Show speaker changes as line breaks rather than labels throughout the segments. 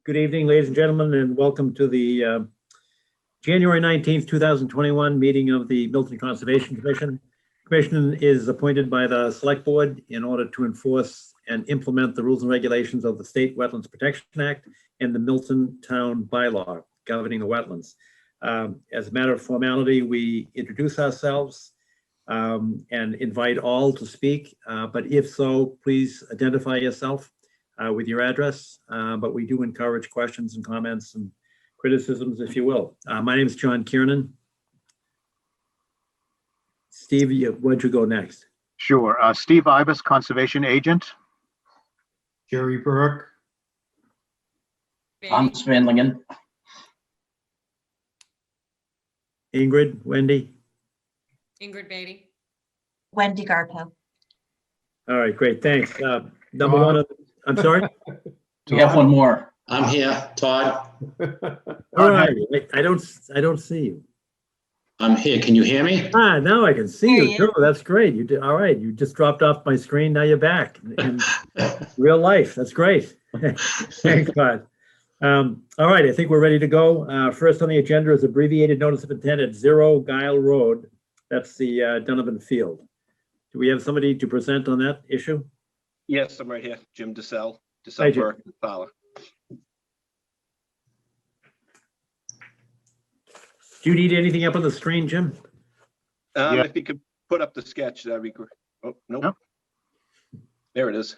Good evening, ladies and gentlemen, and welcome to the January 19th, 2021 meeting of the Milton Conservation Commission. Commission is appointed by the Select Board in order to enforce and implement the rules and regulations of the State Wetlands Protection Act and the Milton Town Bylaw governing the wetlands. As a matter of formality, we introduce ourselves and invite all to speak, but if so, please identify yourself with your address, but we do encourage questions and comments and criticisms, if you will. My name is John Kiernan. Steve, where'd you go next?
Sure. Steve Ibis, Conservation Agent.
Jerry Burke.
Tom Svanlingen.
Ingrid, Wendy?
Ingrid Beatty.
Wendy Garpo.
All right, great, thanks. Number one, I'm sorry?
We have one more.
I'm here, Todd.
All right, I don't see you.
I'm here. Can you hear me?
Now I can see
There
you
you
too. That's great. You did all right. You just dropped off my screen. Now you're back in real life. That's great. Thanks, Todd. All right, I think we're ready to go. First on the agenda is abbreviated notice of intent at 0 Guile Road. That's the Donovan Field. Do we have somebody to present on that issue?
Yes, I'm right here. Jim DeSalle,
Hi, Jim.
Burke, and Fowler.
Do you need anything up on the screen, Jim?
Yeah.
If you could put up the sketch, that'd be great. Oh, nope.
Nope.
There it is.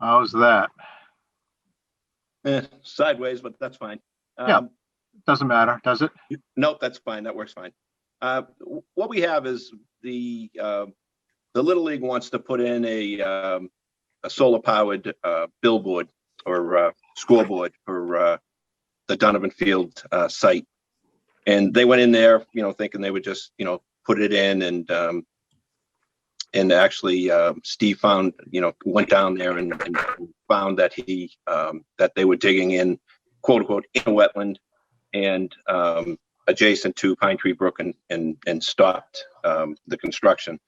How's that?
Sideways, but that's fine.
Yeah. Doesn't matter, does it?
Nope, that's fine. That works fine. What we have is the Little League wants to put in a solar powered billboard or scoreboard for the Donovan Field site. And they went in there, thinking they would just, put it in, and actually Steve found, went down there and found that that they were digging in, quote unquote, in a wetland and adjacent to Pine Tree Brook and stopped the construction.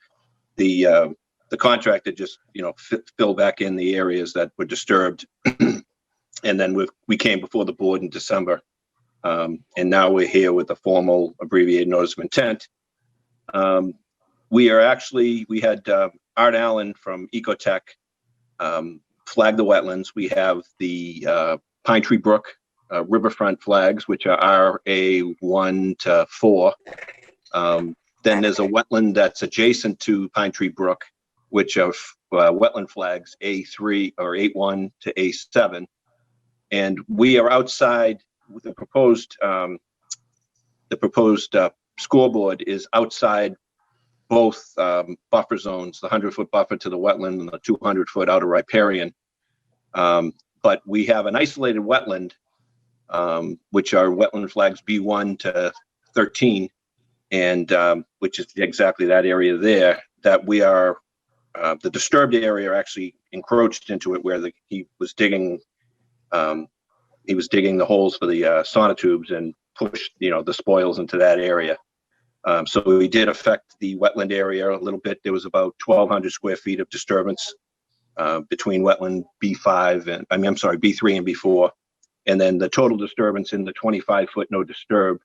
The contractor just, filled back in the areas that were disturbed. And then we came before the board in December. And now we're here with a formal abbreviated notice of intent. We had Art Allen from Ecotech flag the wetlands. We have the Pine Tree Brook riverfront flags, which are RA1 to 4. Then there's a wetland that's adjacent to Pine Tree Brook, which are wetland flags A3 or A1 to A7. And we are outside with the proposed scoreboard is outside both buffer zones, the 100-foot buffer to the wetland and the 200-foot outer riparian. But we have an isolated wetland, which are wetland flags B1 to 13, and which is exactly that area there, that we are, the disturbed area actually encroached into it where he was digging the holes for the sonotubes and pushed, the spoils into that area. So we did affect the wetland area a little bit. There was about 1,200 square feet of disturbance between wetland B3 and B4. And then the total disturbance in the 25-foot no disturb,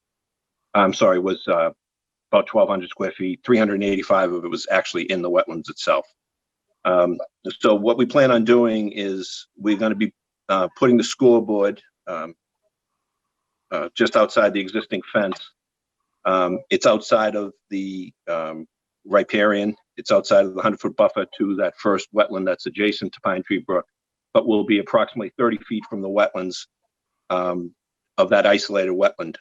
was about 1,200 square feet. 385 of it was actually in the wetlands itself. So what we plan on doing is we're going to be putting the scoreboard just outside the existing fence. It's outside of the riparian. It's outside of the 100-foot buffer to that first wetland that's adjacent to Pine Tree Brook, but will be approximately 30 feet from the wetlands of that isolated wetland.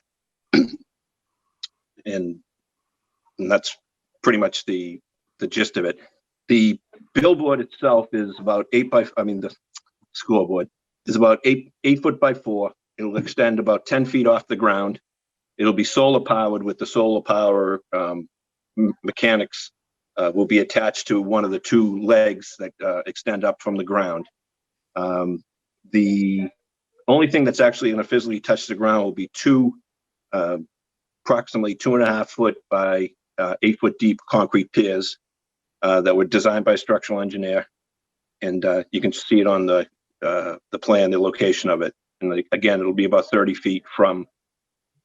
and that's pretty much the gist of it. The billboard itself is about the scoreboard is about 8 foot by 4. It'll extend about 10 feet off the ground. It'll be solar powered with the solar power mechanics will be attached to one of the 2 legs that extend up from the ground. The only thing that's actually going to physically touch the ground will be 2 approximately 2.5 foot by 8 foot deep concrete piers that were designed by a structural engineer. And you can see it on the the plan, the location of it. And again, it'll be about 30 feet from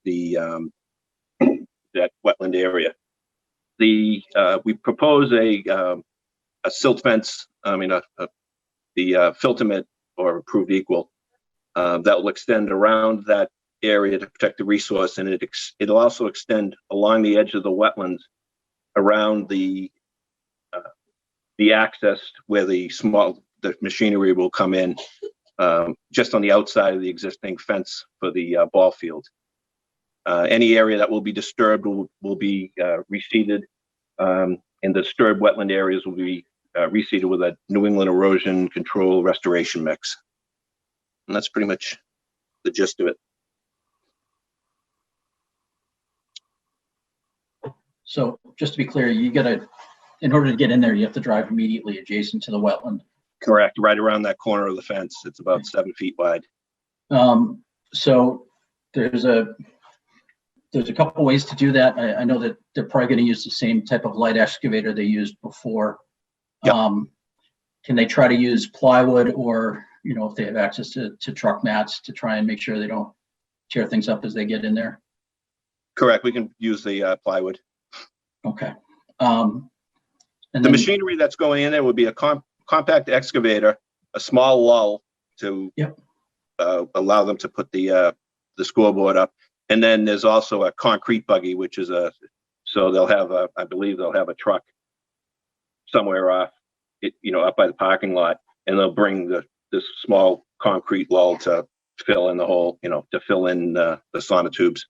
the that wetland area. We propose a silt fence. The filter mitt or approved equal that will extend around that area to protect the resource, and it'll also extend along the edge of the wetlands around the access where the machinery will come in, just on the outside of the existing fence for the ball field. Any area that will be disturbed will be reseeded, and the disturbed wetland areas will be reseeded with a New England erosion control restoration mix. And that's pretty much the gist of it.
So just to be clear, in order to get in there, you have to drive immediately adjacent to the wetland.
Correct, right around that corner of the fence. It's about 7 feet wide.
So there's a couple ways to do that. I know that they're probably going to use the same type of light excavator they used before.
Yep.
Can they try to use plywood, or, if they have access to truck mats, to try and make sure they don't tear things up as they get in there?
Correct, we can use the plywood.
Okay. And
The
then,
machinery that's going in there would be a compact excavator, a small lull to
Yep.
Allow them to put the scoreboard up. And then there's also a concrete buggy, which is so they'll have I believe they'll have a truck somewhere off, up by the parking lot, and they'll bring this small concrete lull to fill in the hole, to fill in the sonotubes.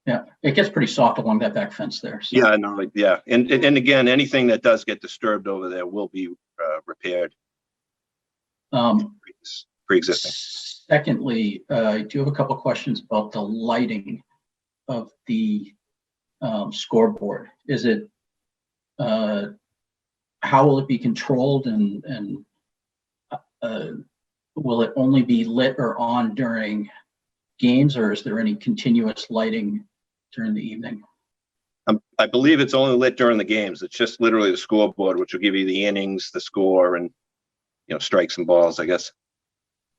yeah, it gets pretty soft along that back fence there. So.
Yeah, no, yeah. And again, anything that does get disturbed over there will be repaired. Pre-existing.
Secondly, I do have a couple of questions about the lighting of the scoreboard. Is it, how will it be controlled, and will it only be lit or on during games, or is there any continuous lighting during the evening?
I believe it's only lit during the games. It's just literally the scoreboard, which will give you the innings, the score, and strikes and balls, I guess.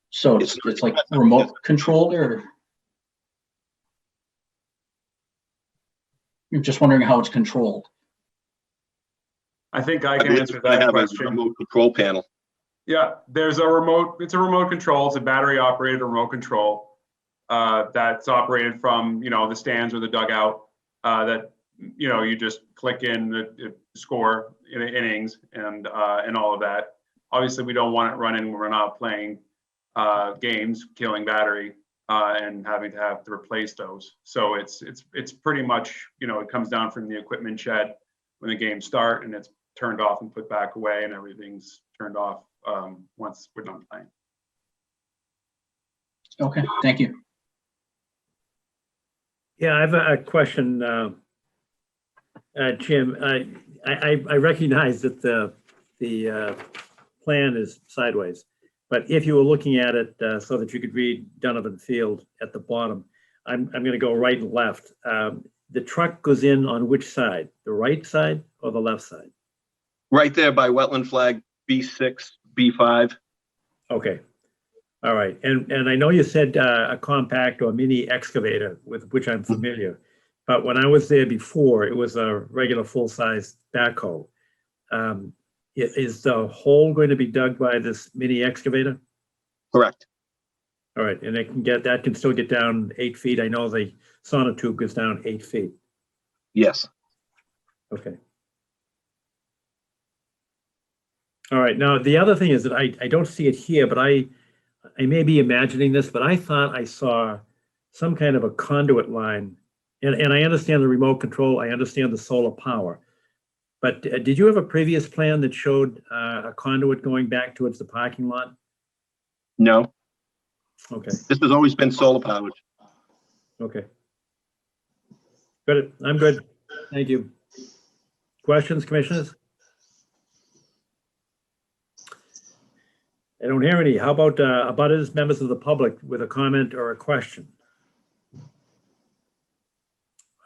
So it's like remote controlled, or? I'm just wondering how it's controlled.
I think I
I
can
believe
answer
it's gonna
that
have a
question.
remote control panel.
Yeah, it's a remote control. It's a battery operated remote control that's operated from, the stands or the dugout, that, you just click in the score in innings and all of that. Obviously, we don't want it running when we're not playing games, killing battery and having to have to replace those. So it's pretty much, it comes down from the equipment shed when the games start, and it's turned off and put back away, and everything's turned off once we're done playing.
Okay, thank you.
Yeah, I have a question, Jim. I recognize that the plan is sideways, but if you were looking at it so that you could read Donovan Field at the bottom, I'm going to go right and left. The truck goes in on which side? The right side or the left side?
Right there by wetland flag B6, B5.
Okay. All right. And I know you said a compact or mini excavator, with which I'm familiar, but when I was there before, it was a regular full-size backhoe. Is the hole going to be dug by this mini excavator?
Correct.
All right, and that can still get down 8 feet. I know the sonotube goes down 8 feet.
Yes.
Okay. All right. Now, the other thing is that I don't see it here, but I may be imagining this, but I thought I saw some kind of a conduit line. And I understand the remote control. I understand the solar power. But did you have a previous plan that showed a conduit going back towards the parking lot?
No,
Okay.
this has always been solar powered.
Okay. Good. I'm good. Thank you. Questions, commissioners? I don't hear any. How about abutters, members of the public with a comment or a question?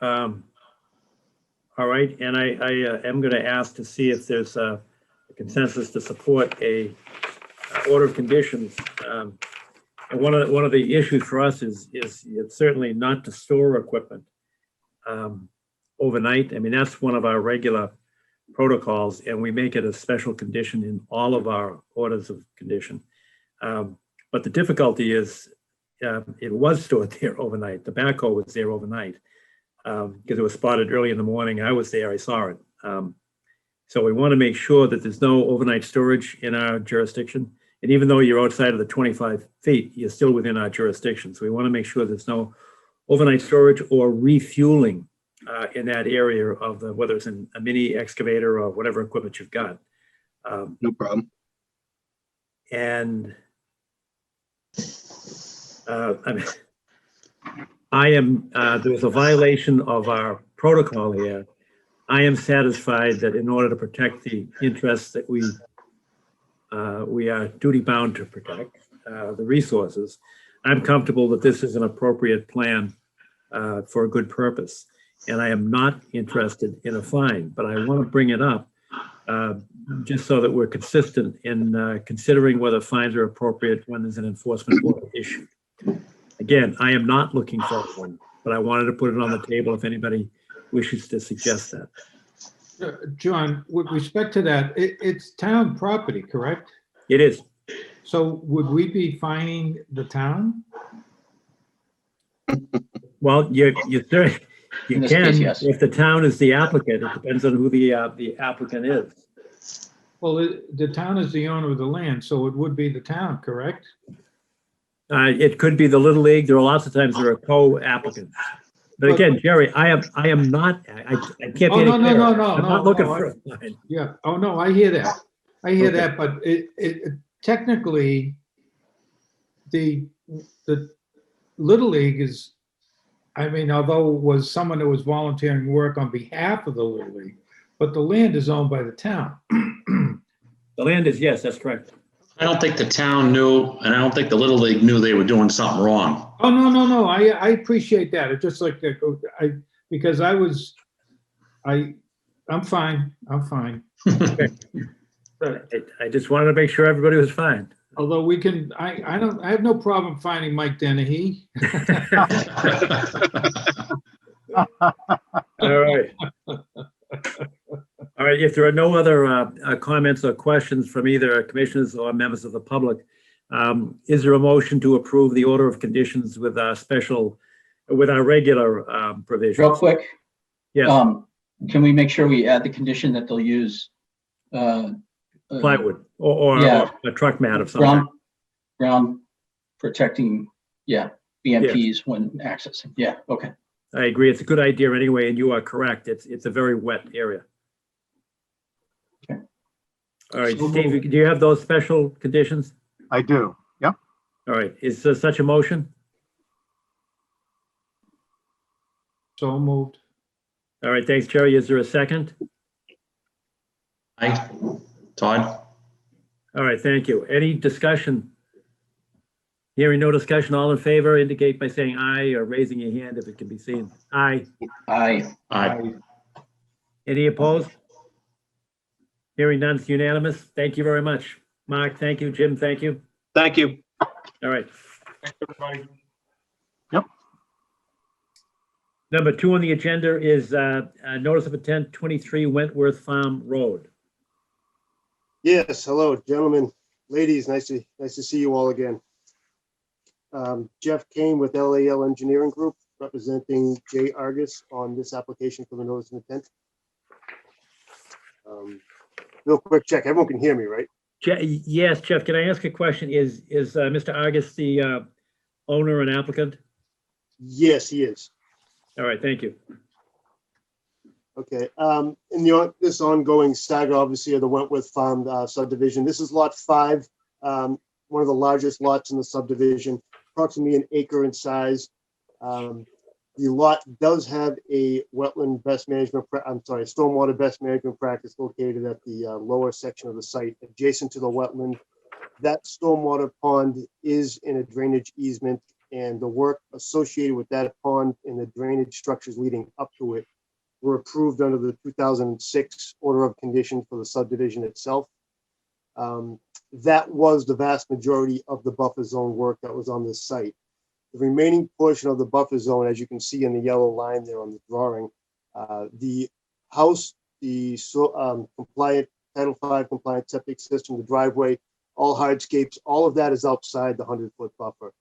All right, and I am going to ask to see if there's a consensus to support a order of conditions. And one of the issues for us is it's certainly not to store equipment overnight. I mean, that's one of our regular protocols, and we make it a special condition in all of our orders of condition. But the difficulty is it was stored there overnight. The backhoe was there overnight because it was spotted early in the morning. I was there, I saw it. So we want to make sure that there's no overnight storage in our jurisdiction. And even though you're outside of the 25 feet, you're still within our jurisdiction. So we want to make sure there's no overnight storage or refueling in that area of the, whether it's in a mini excavator or whatever equipment you've got.
No problem.
And I am, there was a violation of our protocol here. I am satisfied that in order to protect the interests that we are duty bound to protect, the resources, I'm comfortable that this is an appropriate plan for a good purpose. And I am not interested in a fine, but I want to bring it up just so that we're consistent in considering whether fines are appropriate when there's an enforcement order issued. Again, I am not looking for one, but I wanted to put it on the table if anybody wishes to suggest that.
John, with respect to that, it's town property, correct?
It is.
So would we be fining the town?
Well, you
In this
can,
case, yes.
if the town is the applicant. It depends on who the applicant is.
Well, the town is the owner of the land, so it would be the town, correct?
It could be the Little League. There are lots of times there are co-applicants. But again, Jerry, I am not, I can't be
Oh,
any
no,
clearer.
no, no,
I'm
no,
not looking
no,
for a fine.
Yeah, oh, no, I hear that. I hear
Okay.
that, but it technically, the Little League is, I mean, although it was someone that was volunteering work on behalf of the Little League, but the land is owned by the town.
The land is, yes, that's correct.
I don't think the town knew, and I don't think the Little League knew they were doing something wrong.
Oh, no, no, no, I appreciate that. It's just like, because I'm fine, I'm fine.
I just wanted to make sure everybody was fine.
Although we can, I have no problem finding Mike Dennehy.
All right. All right, if there are no other comments or questions from either commissioners or members of the public, is there a motion to approve the order of conditions with our regular provisions?
Real quick,
Yes,
can we make sure we add the condition that they'll use
plywood or
Yeah.
a truck mat of some kind.
ground protecting, BMPs when accessing? Yeah, okay.
I agree. It's a good idea anyway, and you are correct. It's a very wet area.
Okay.
All right,
So
Steve,
moved.
do you have those special conditions?
I do. Yep.
All right, is there such a motion?
So moved.
All right, thanks, Jerry. Is there a second?
Aye. Todd?
All right, thank you. Any discussion? Hearing no discussion, all in favor indicate by saying aye or raising your hand if it can be seen. Aye.
Aye.
Aye.
Any opposed? Hearing none, it's unanimous. Thank you very much. Mark, thank you. Jim, thank you.
Thank you.
All right.
Thanks, everybody.
Number 2 on the agenda is a notice of intent, 23 Wentworth Farm Road.
Yes, hello, gentlemen, ladies, nice to see you all again. Jeff Kane with LAL Engineering Group, representing Jay Argus on this application for the notice of intent. Real quick check, everyone can hear me, right?
Yes, Jeff, can I ask a question? Is Mr. Argus the owner and applicant?
Yes, he is.
All right, thank you.
Okay, in this ongoing saga, obviously, of the Wentworth Farm subdivision, this is lot 5, one of the largest lots in the subdivision, approximately an acre in size. The lot does have a wetland best management, stormwater best management practice located at the lower section of the site, adjacent to the wetland. That stormwater pond is in a drainage easement, and the work associated with that pond and the drainage structures leading up to it were approved under the 2006 order of conditions for the subdivision itself. That was the vast majority of the buffer zone work that was on this site. The remaining portion of the buffer zone, as you can see in the yellow line there on the drawing, the house, the compliant, Title V compliant septic system, the driveway, all hardscapes, all of that is outside the 100-foot buffer.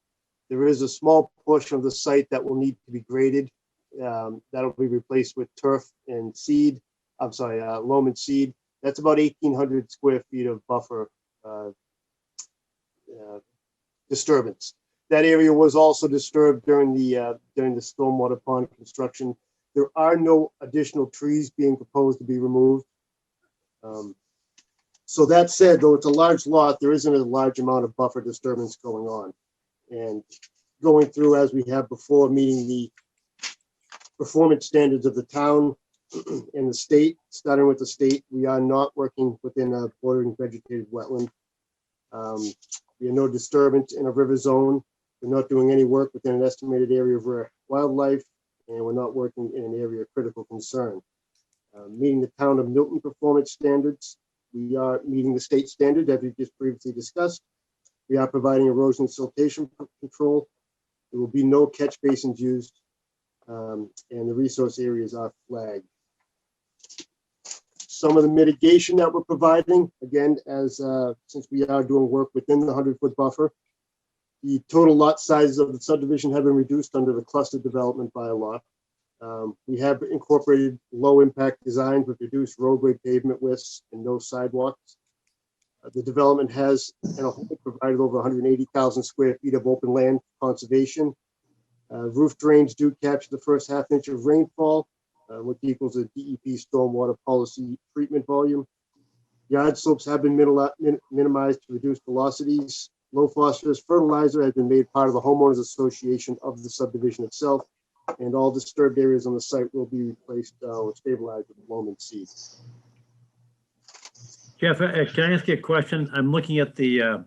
There is a small portion of the site that will need to be graded. That'll be replaced with turf and seed. I'm sorry, loam and seed. That's about 1,800 square feet of buffer disturbance. That area was also disturbed during the stormwater pond construction. There are no additional trees being proposed to be removed. So that said, though it's a large lot, there isn't a large amount of buffer disturbance going on. And going through, as we have before, meeting the performance standards of the town and the state, starting with the state, we are not working within a bordering vegetated wetland. We have no disturbance in a river zone. We're not doing any work within an estimated area of rare wildlife, and we're not working in an area of critical concern. Meeting the town of Milton performance standards, we are meeting the state standard that we just previously discussed. We are providing erosion siltation control. There will be no catch basins used, and the resource areas are flagged. Some of the mitigation that we're providing, again, as since we are doing work within the 100-foot buffer, the total lot sizes of the subdivision have been reduced under the cluster development bylaw. We have incorporated low impact designs with reduced roadway pavement widths and no sidewalks. The development has provided over 180,000 square feet of open land conservation. Roof drains do capture the first half inch of rainfall, which equals a DEP stormwater policy treatment volume. Yard slopes have been minimized to reduce velocities. Low phosphorus fertilizer has been made part of the homeowners association of the subdivision itself, and all disturbed areas on the site will be replaced or stabilized with loam and seed.
Jeff, can I ask you a question? I'm looking at the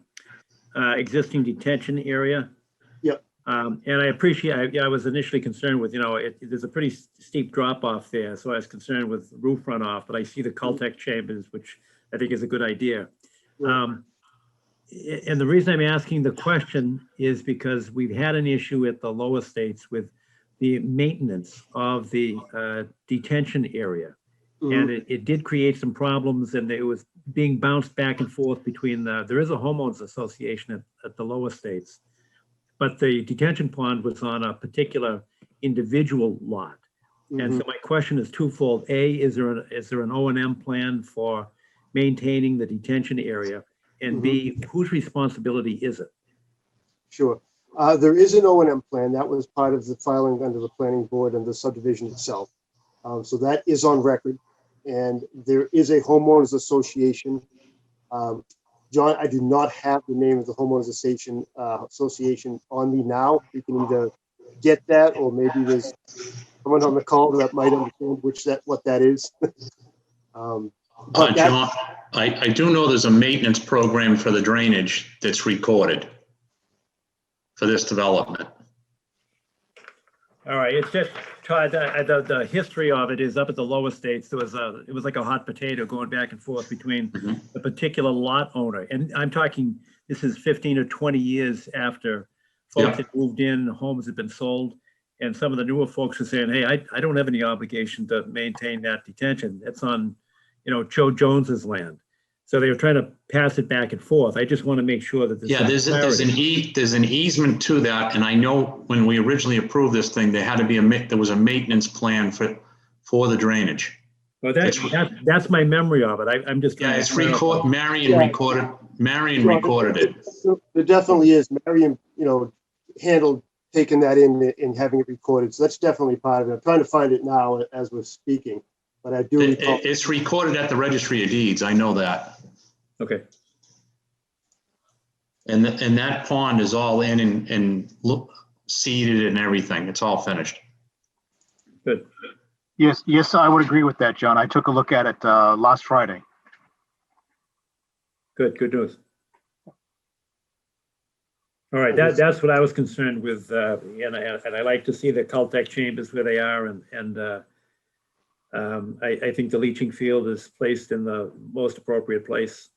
existing detention area.
Yep.
And I appreciate, I was initially concerned with, there's a pretty steep drop off there. So I was concerned with roof runoff, but I see the Caltech chambers, which I think is a good idea.
Right.
And the reason I'm asking the question is because we've had an issue at the lower states with the maintenance of the detention area. And it did create some problems, and it was being bounced back and forth between there is a homeowners association at the lower states, but the detention pond was on a particular individual lot. And so my question is twofold. A, is there an O&M plan for maintaining the detention area? And B, whose responsibility is it?
Sure. There is an O&M plan that was part of the filing under the planning board and the subdivision itself. So that is on record. And there is a homeowners association. John, I do not have the name of the homeowners association on me now. You can either get that, or maybe there's someone on the call that might understand what that is.
John, I do know there's a maintenance program for the drainage that's recorded for this development.
All right, it's just the history of it is up at the lower states. It was like a hot potato going back and forth between the particular lot owner. And I'm talking, this is 15 or 20 years after folks had moved in, homes had been sold. And some of the newer folks are saying, hey, I don't have any obligation to maintain that detention. It's on, Joe Jones's land. So they were trying to pass it back and forth. I just want to make sure that
there's an easement to that, and I know when we originally approved this thing, there had to be there was a maintenance plan for the drainage.
Well, that's my memory of it. I'm just
it's recorded. Marion recorded it.
There definitely is. Marion, handled taking that in and having it recorded. So that's definitely part of it. I'm trying to find it now as we're speaking, but I do recall.
It's recorded at the Registry of Deeds. I know that.
Okay.
And that pond is all in and seeded and everything. It's all finished.
Good.
Yes, I would agree with that, John. I took a look at it last Friday.
Good news. All right, that's what I was concerned with, and I like to see the Caltech chambers where they are, and I think the leaching field is placed in the most appropriate place.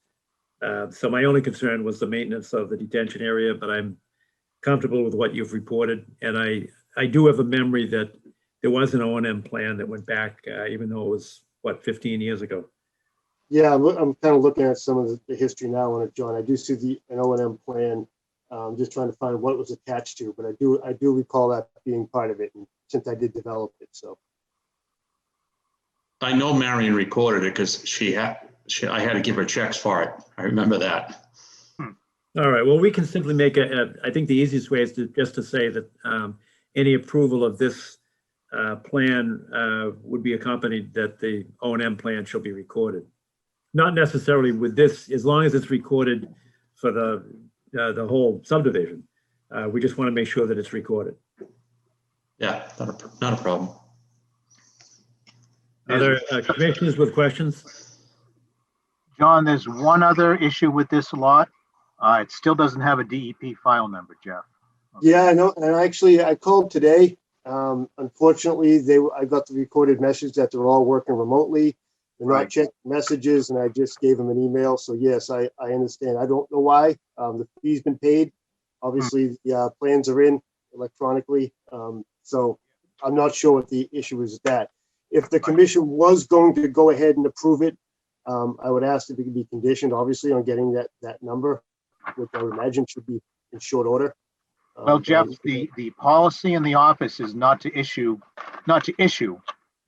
So my only concern was the maintenance of the detention area, but I'm comfortable with what you've reported. And I do have a memory that there was an O&M plan that went back, even though it was, what, 15 years ago?
Yeah, I'm kind of looking at some of the history now on it, John. I do see an O&M plan. Just trying to find what it was attached to, but I do recall that being part of it, and since I did develop it, so.
I know Marion recorded it because I had to give her checks for it. I remember that.
All right, well, we can simply make I think the easiest way is just to say that any approval of this plan would be accompanied that the O&M plan shall be recorded. Not necessarily with this, as long as it's recorded for the whole subdivision. We just want to make sure that it's recorded.
Yeah, not a problem.
Other commissioners with questions?
John, there's one other issue with this lot. It still doesn't have a DEP file number, Jeff.
Yeah, I know, and actually, I called today. Unfortunately, I got the recorded message that they're all working remotely. They're not
Right.
checking messages, and I just gave them an email. So yes, I understand. I don't know why. The fee's been paid. Obviously, the plans are in electronically. So I'm not sure what the issue is with that. If the commission was going to go ahead and approve it, I would ask if it could be conditioned, obviously, on getting that number, which I would imagine should be in short order.
Well, Jeff, the policy in the office is not to issue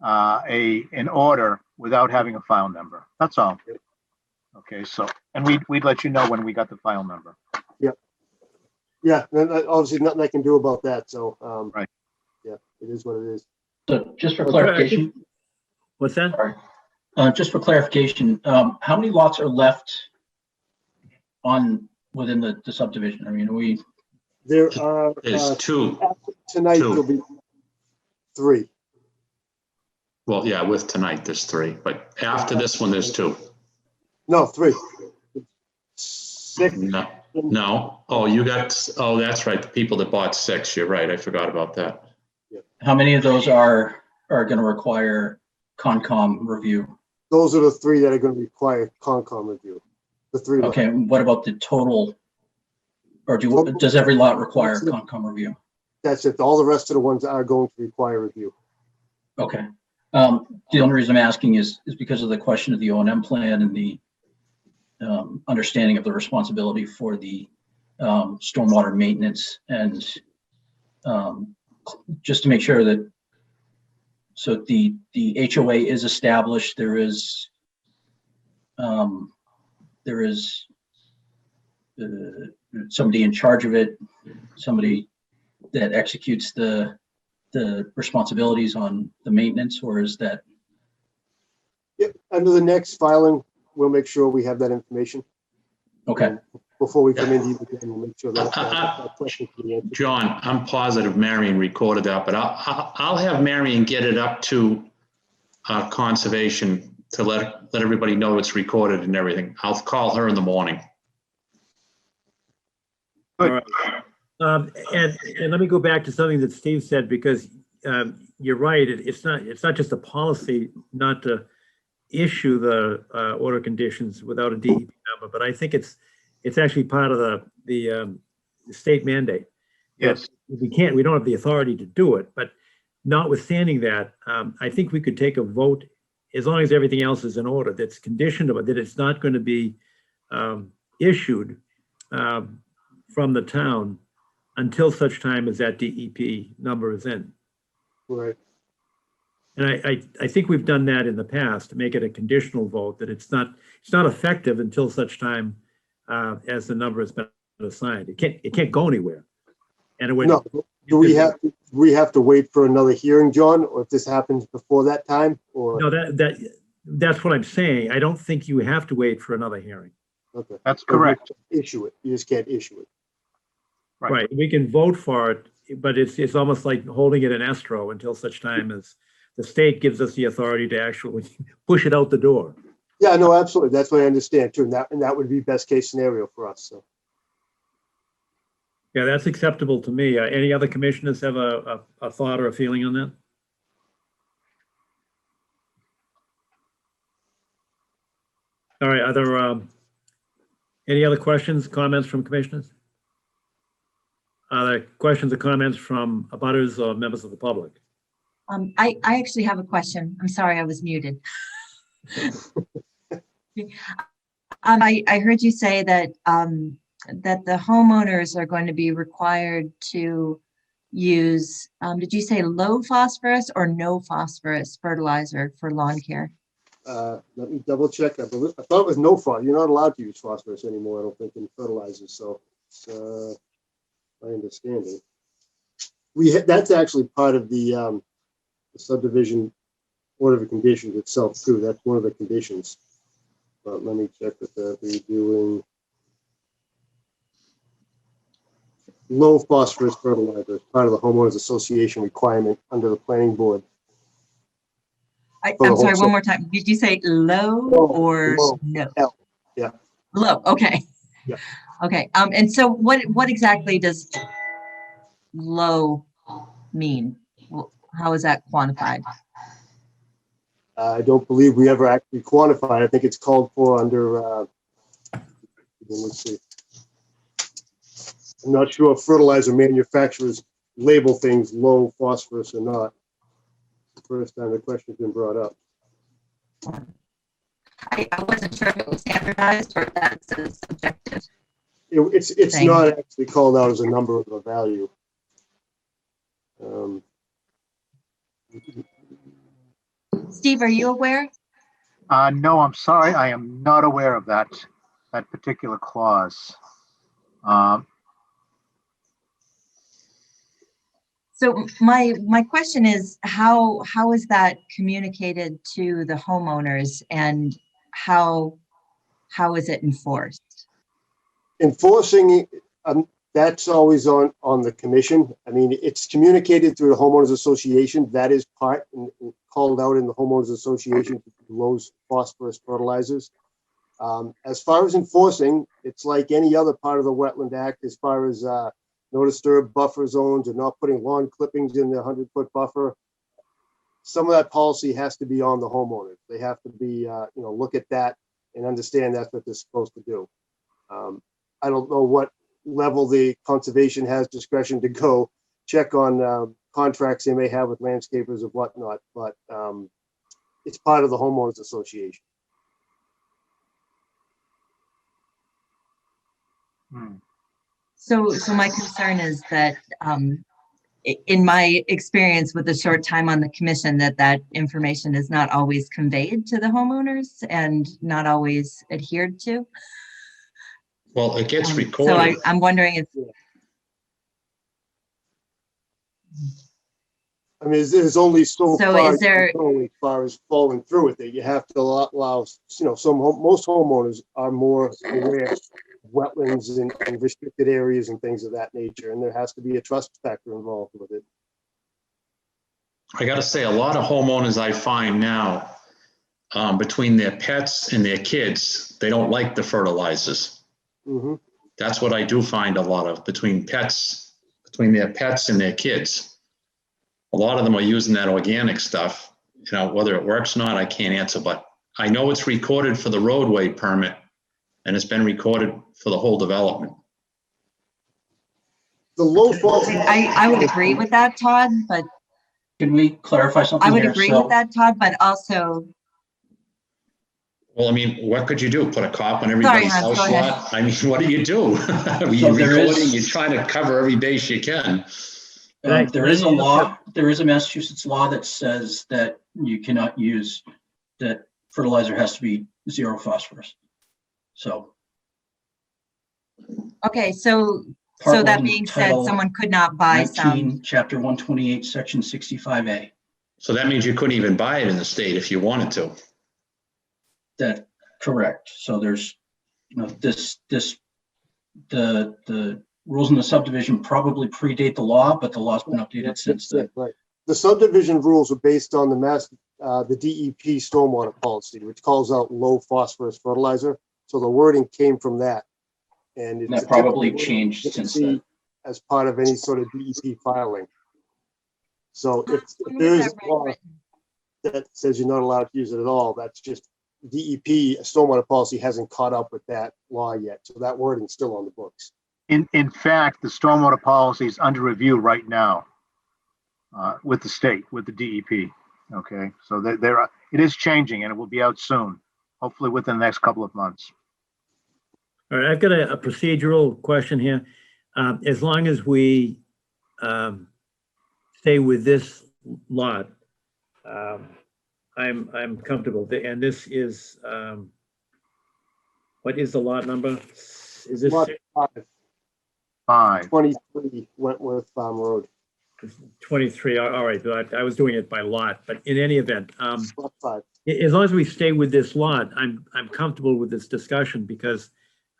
an order without having a file number. That's all. Okay, so, and we'd let you know when we got the file number.
Yeah, and obviously nothing I can do about that. So,
Right.
Yeah, it is what it is.
So just for clarification,
What's that?
sorry, just for clarification, how many lots are left within the subdivision? I mean,
There are,
There's two.
tonight
two.
there'll be 3.
Well, yeah, with tonight, there's 3, but after this one, there's 2.
No, 3. 6.
No. Oh, that's right. The people that bought 6. You're right. I forgot about that.
how many of those are going to require Concom review?
Those are the 3 that are going to require Concom review. The 3.
Okay, what about the total? Or does every lot require Concom review?
That's it. All the rest of the ones are going to require review.
Okay. The only reason I'm asking is because of the question of the O&M plan and the understanding of the responsibility for the stormwater maintenance, and just to make sure that, so the HOA is established, there is somebody in charge of it, somebody that executes the responsibilities on the maintenance, or is that?
Yep. Under the next filing, we'll make sure we have that information.
Okay.
Before we come in, we'll make sure that question can be answered.
John, I'm positive Marion recorded that, but I'll have Marion get it up to conservation to let everybody know it's recorded and everything. I'll call her in the morning.
All right. And let me go back to something that Steve said, because you're right. It's not just a policy not to issue the order conditions without a DEP number, but I think it's actually part of the state mandate.
Yes.
We don't have the authority to do it, but notwithstanding that, I think we could take a vote, as long as everything else is in order, that's conditioned about that it's not going to be issued from the town until such time as that DEP number is in.
Right.
And I think we've done that in the past to make it a conditional vote, that it's not effective until such time as the number has been assigned. It can't go anywhere. And it would.
No, do we have to wait for another hearing, John, or if this happens before that time, or?
No, that's what I'm saying. I don't think you have to wait for another hearing.
Okay.
That's correct.
Issue it. You just can't issue it.
Right. We can vote for it, but it's almost like holding it in escrow until such time as the state gives us the authority to actually push it out the door.
Yeah, no, absolutely. That's what I understand too. And that would be best case scenario for us. So.
Yeah, that's acceptable to me. Any other commissioners have a thought or a feeling on that? All right, Any other questions, comments from commissioners? Are there questions or comments from abutters or members of the public?
I actually have a question. I'm sorry, I was muted. I heard you say that, that the homeowners are going to be required to use, did you say low phosphorus or no phosphorus fertilizer for lawn care?
Let me double check. I thought it was no phosphorus. You're not allowed to use phosphorus anymore, I don't think, in fertilizers. So, my understanding. That's actually part of the subdivision order of conditions itself too. That's one of the conditions. But let me check that they're doing low phosphorus fertilizer as part of the homeowners association requirement under the planning board.
I'm sorry, one more time. Did you say low or
Low.
no?
L. Yeah.
Low, okay.
Yeah.
Okay, and so what exactly does low mean? How is that quantified?
I don't believe we ever actually quantified. I think it's called for under, let's see. I'm not sure if fertilizer manufacturers label things low phosphorus or not. It's the first time the question's been brought up.
I wasn't sure if it was standardized or if that's a subjective.
It's
thing.
not actually called out as a number of a value.
Steve, are you aware?
No, I'm sorry. I am not aware of that particular clause.
So my question is, how is that communicated to the homeowners, and how is it enforced?
Enforcing, that's always on the commission. I mean, it's communicated through the homeowners association. That is part and called out in the homeowners association, low phosphorus fertilizers. As far as enforcing, it's like any other part of the Wetland Act, as far as no disturb buffer zones and not putting lawn clippings in the 100-foot buffer. Some of that policy has to be on the homeowners. They have to be, look at that and understand that's what they're supposed to do. I don't know what level the conservation has discretion to go check on contracts they may have with landscapers or whatnot, but it's part of the homeowners association.
So my concern is that, in my experience with the short time on the commission, that information is not always conveyed to the homeowners and not always adhered to.
Well, it gets
So
recorded.
I'm wondering if,
I mean, there's only so
So
far
is there-
you can go as far as following through with it. You have to allow, most homeowners are more aware of wetlands and restricted areas and things of that nature, and there has to be a trust factor involved with it.
I got to say, a lot of homeowners I find now, between their pets and their kids, they don't like the fertilizers.
Mhm.
That's what I do find a lot of between their pets and their kids. A lot of them are using that organic stuff. Whether it works or not, I can't answer, but I know it's recorded for the roadway permit and it's been recorded for the whole development.
The low phosphorus.
I would agree with that, Todd, but
Can we clarify something
I would
here?
agree
So-
with that, Todd, but also,
Well, I mean, what could you do? Put a cop on everybody's
Hans,
house
go ahead.
lot? I mean, what do you do? You're
So there
recording,
is-
you're trying to cover every base you can.
Right.
There is a law, there is a Massachusetts law that says that you cannot use, that fertilizer has to be zero phosphorus. So.
okay, so
Part
that
one,
being said,
Title
someone could not buy
19, Chapter 128, Section 65A.
So that means you couldn't even buy it in the state if you wanted to.
That, correct. So there's, the rules in the subdivision probably predate the law, but the law's been updated since then.
Right. The subdivision rules are based on the DEP stormwater policy, which calls out low phosphorus fertilizer. So the wording came from that. And it's
That
a
probably
typical
changed
wording you
since
see
then.
as part of any sort of DEP filing. So if
When
there
was
is
that
a law
written?
that says you're not allowed to use it at all, that's just DEP stormwater policy hasn't caught up with that law yet. So that wording's still on the books.
In fact, the stormwater policy is under review right now with the state, with the DEP. Okay, so it is changing and it will be out soon, hopefully within the next couple of months.
All right, I've got a procedural question here. As long as we stay with this lot, I'm comfortable. And this is, what is the lot number? Is this
Lot
5.
23 Wentworth Farm Road.
23? All right, I was doing it by lot, but in any event,
Lot 5.
as long as we stay with this lot, I'm comfortable with this discussion because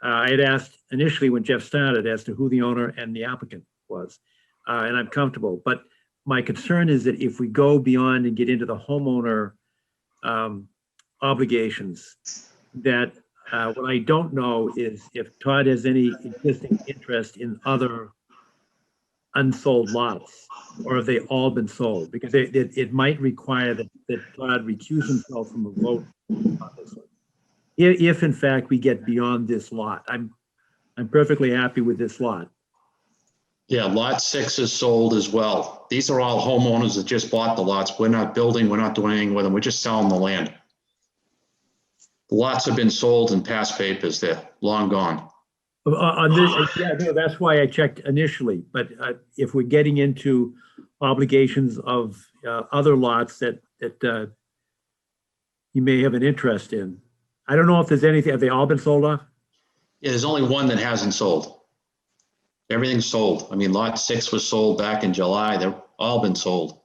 I had asked initially when Jeff started as to who the owner and the applicant was, and I'm comfortable. But my concern is that if we go beyond and get into the homeowner obligations, that what I don't know is if Todd has any existing interest in other unsold lots, or have they all been sold? Because it might require that Todd recuse himself from a vote on this one. If in fact we get beyond this lot, I'm perfectly happy with this lot.
Yeah, lot 6 is sold as well. These are all homeowners that just bought the lots. We're not building, we're not doing anything with them. We're just selling the land. The lots have been sold in past papers. They're long gone.
Yeah, no, that's why I checked initially, but if we're getting into obligations of other lots that you may have an interest in, I don't know if there's anything, have they all been sold off?
Yeah, there's only one that hasn't sold. Everything's sold. I mean, lot 6 was sold back in July. They've all been sold.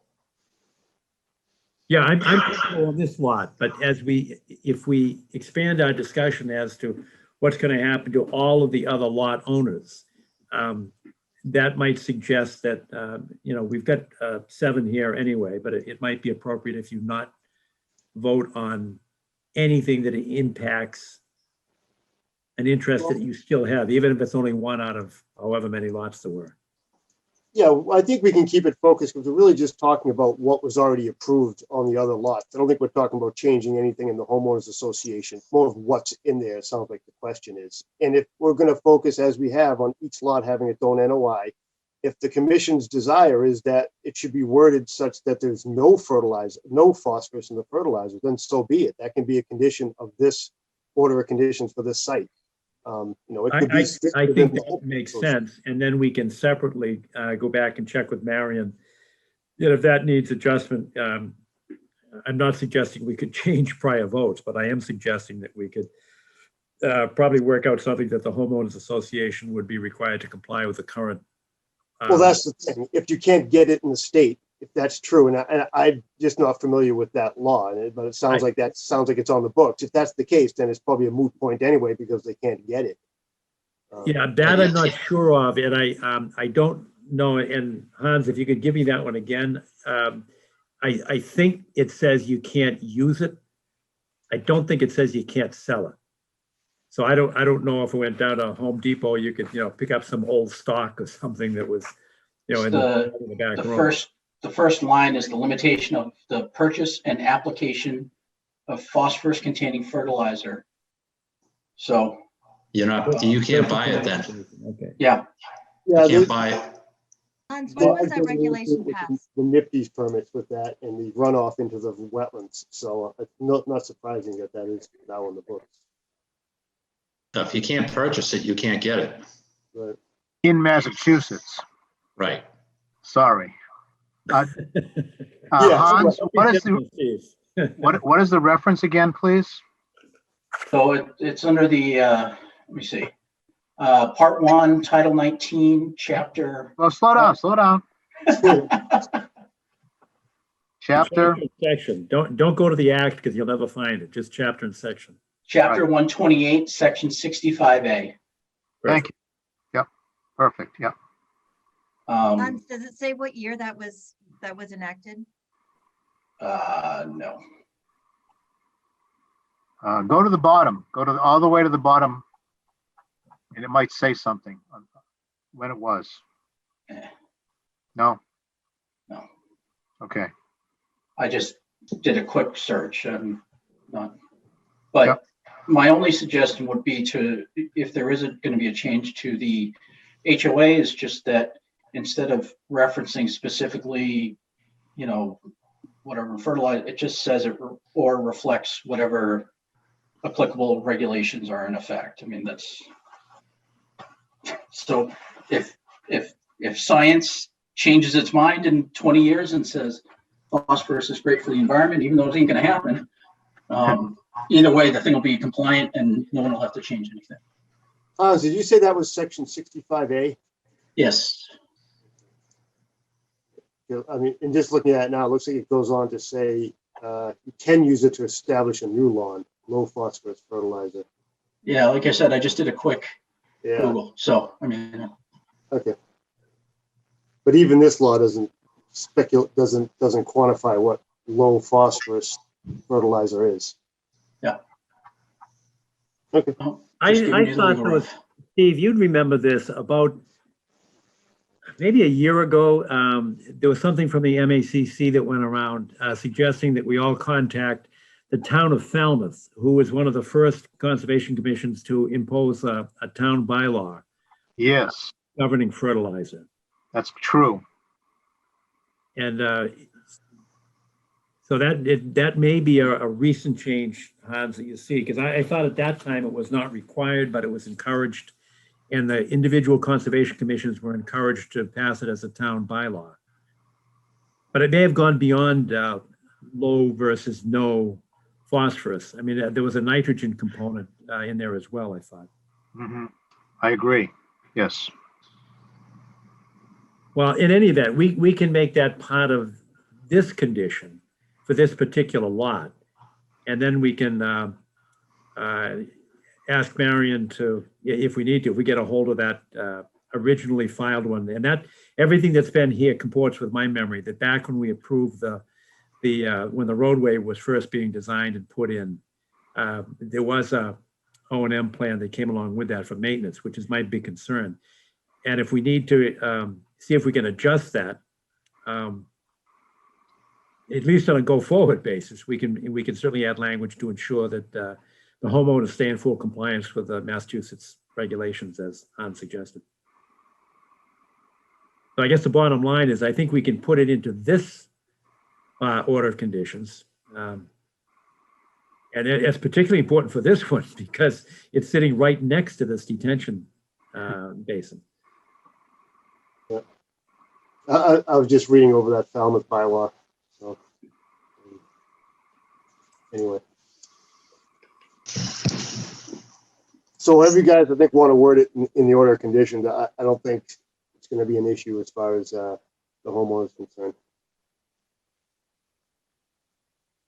Yeah, I'm comfortable on this lot, but if we expand our discussion as to what's going to happen to all of the other lot owners, that might suggest that, we've got 7 here anyway, but it might be appropriate if you not vote on anything that impacts an interest that you still have, even if it's only one out of however many lots there were.
Yeah, I think we can keep it focused because we're really just talking about what was already approved on the other lots. I don't think we're talking about changing anything in the homeowners association, more of what's in there, it sounds like the question is. And if we're going to focus as we have on each lot having its own NOI, if the commission's desire is that it should be worded such that there's no fertilizer, no phosphorus in the fertilizer, then so be it. That can be a condition of this order of conditions for this site. It could be.
I think that makes sense. And then we can separately go back and check with Marion that if that needs adjustment. I'm not suggesting we could change prior votes, but I am suggesting that we could probably work out something that the homeowners association would be required to comply with the current.
Well, that's the thing. If you can't get it in the state, if that's true, and I'm just not familiar with that law, but it sounds like it's on the books. If that's the case, then it's probably a moot point anyway because they can't get it.
Yeah, that I'm not sure of, and I don't know. And Hans, if you could give me that one again, I think it says you can't use it. I don't think it says you can't sell it. So I don't know if it went down to Home Depot, you could pick up some old stock or something that was in the back room.
The first line is the limitation of the purchase and application of phosphorus containing fertilizer. So
You can't buy it then.
Okay.
yeah,
You can't buy it.
Hans, when was that regulation passed?
The NIPD's permits with that and the runoff into the wetlands. So it's not surprising that is now on the books.
If you can't purchase it, you can't get it.
Right.
In Massachusetts.
Right.
Sorry. Hans, what is the reference again, please?
so it's under the, let me see, Part 1, Title 19, Chapter.
Well, slow down. Chapter.
Section. Don't go to the act because you'll never find it. Just chapter and section.
Chapter 128, Section 65A.
Thank you. Yep. Perfect. Yep.
Hans, does it say what year that was enacted?
No.
Go to the bottom. All the way to the bottom, and it might say something on when it was. No.
No.
Okay.
I just did a quick search. I'm not. But my only suggestion would be to, if there is going to be a change to the HOA, is just that instead of referencing specifically, you know, whatever fertilizer, it just says it or reflects whatever applicable regulations are in effect. I mean, that's, so if science changes its mind in 20 years and says phosphorus is great for the environment, even though it ain't gonna happen, either way, the thing will be compliant and no one will have to change anything.
Hans, did you say that was section 65A?
Yes.
I mean, and just looking at it now, it looks like it goes on to say you can use it to establish a new lawn, low phosphorus fertilizer.
Yeah, like I said, I just did a quick
Yeah,
Google. So, I mean,
okay. But even this law doesn't quantify what low phosphorus fertilizer is.
Yeah.
Okay.
I
just giving you the
thought
legal
there was,
rough.
Steve, you'd remember this about maybe a year ago. There was something from the MACC that went around suggesting that we all contact the town of Falmouth, who was one of the first conservation commissions to impose a town bylaw
Yes,
governing fertilizer.
that's true.
And so that may be a recent change, Hans, that you see, because I thought at that time it was not required, but it was encouraged. And the individual conservation commissions were encouraged to pass it as a town bylaw. But it may have gone beyond low versus no phosphorus. I mean, there was a nitrogen component in there as well, I thought.
Mhm. I agree. Yes.
Well, in any event, we can make that part of this condition for this particular lot. And then we can ask Marion to, if we need to, if we get a hold of that originally filed one. And that, everything that's been here comports with my memory, that back when we approved when the roadway was first being designed and put in, there was a O&M plan that came along with that for maintenance, which is my big concern. And if we need to see if we can adjust that, at least on a go-forward basis, we can certainly add language to ensure that the homeowners stay in full compliance with the Massachusetts regulations as Hans suggested. So I guess the bottom line is I think we can put it into this order of conditions. And it's particularly important for this one because it's sitting right next to this detention basin.
I was just reading over that Falmouth bylaw. So anyway. So whatever you guys, I think, want to word it in the order of conditions, I don't think it's going to be an issue as far as the homeowner is concerned.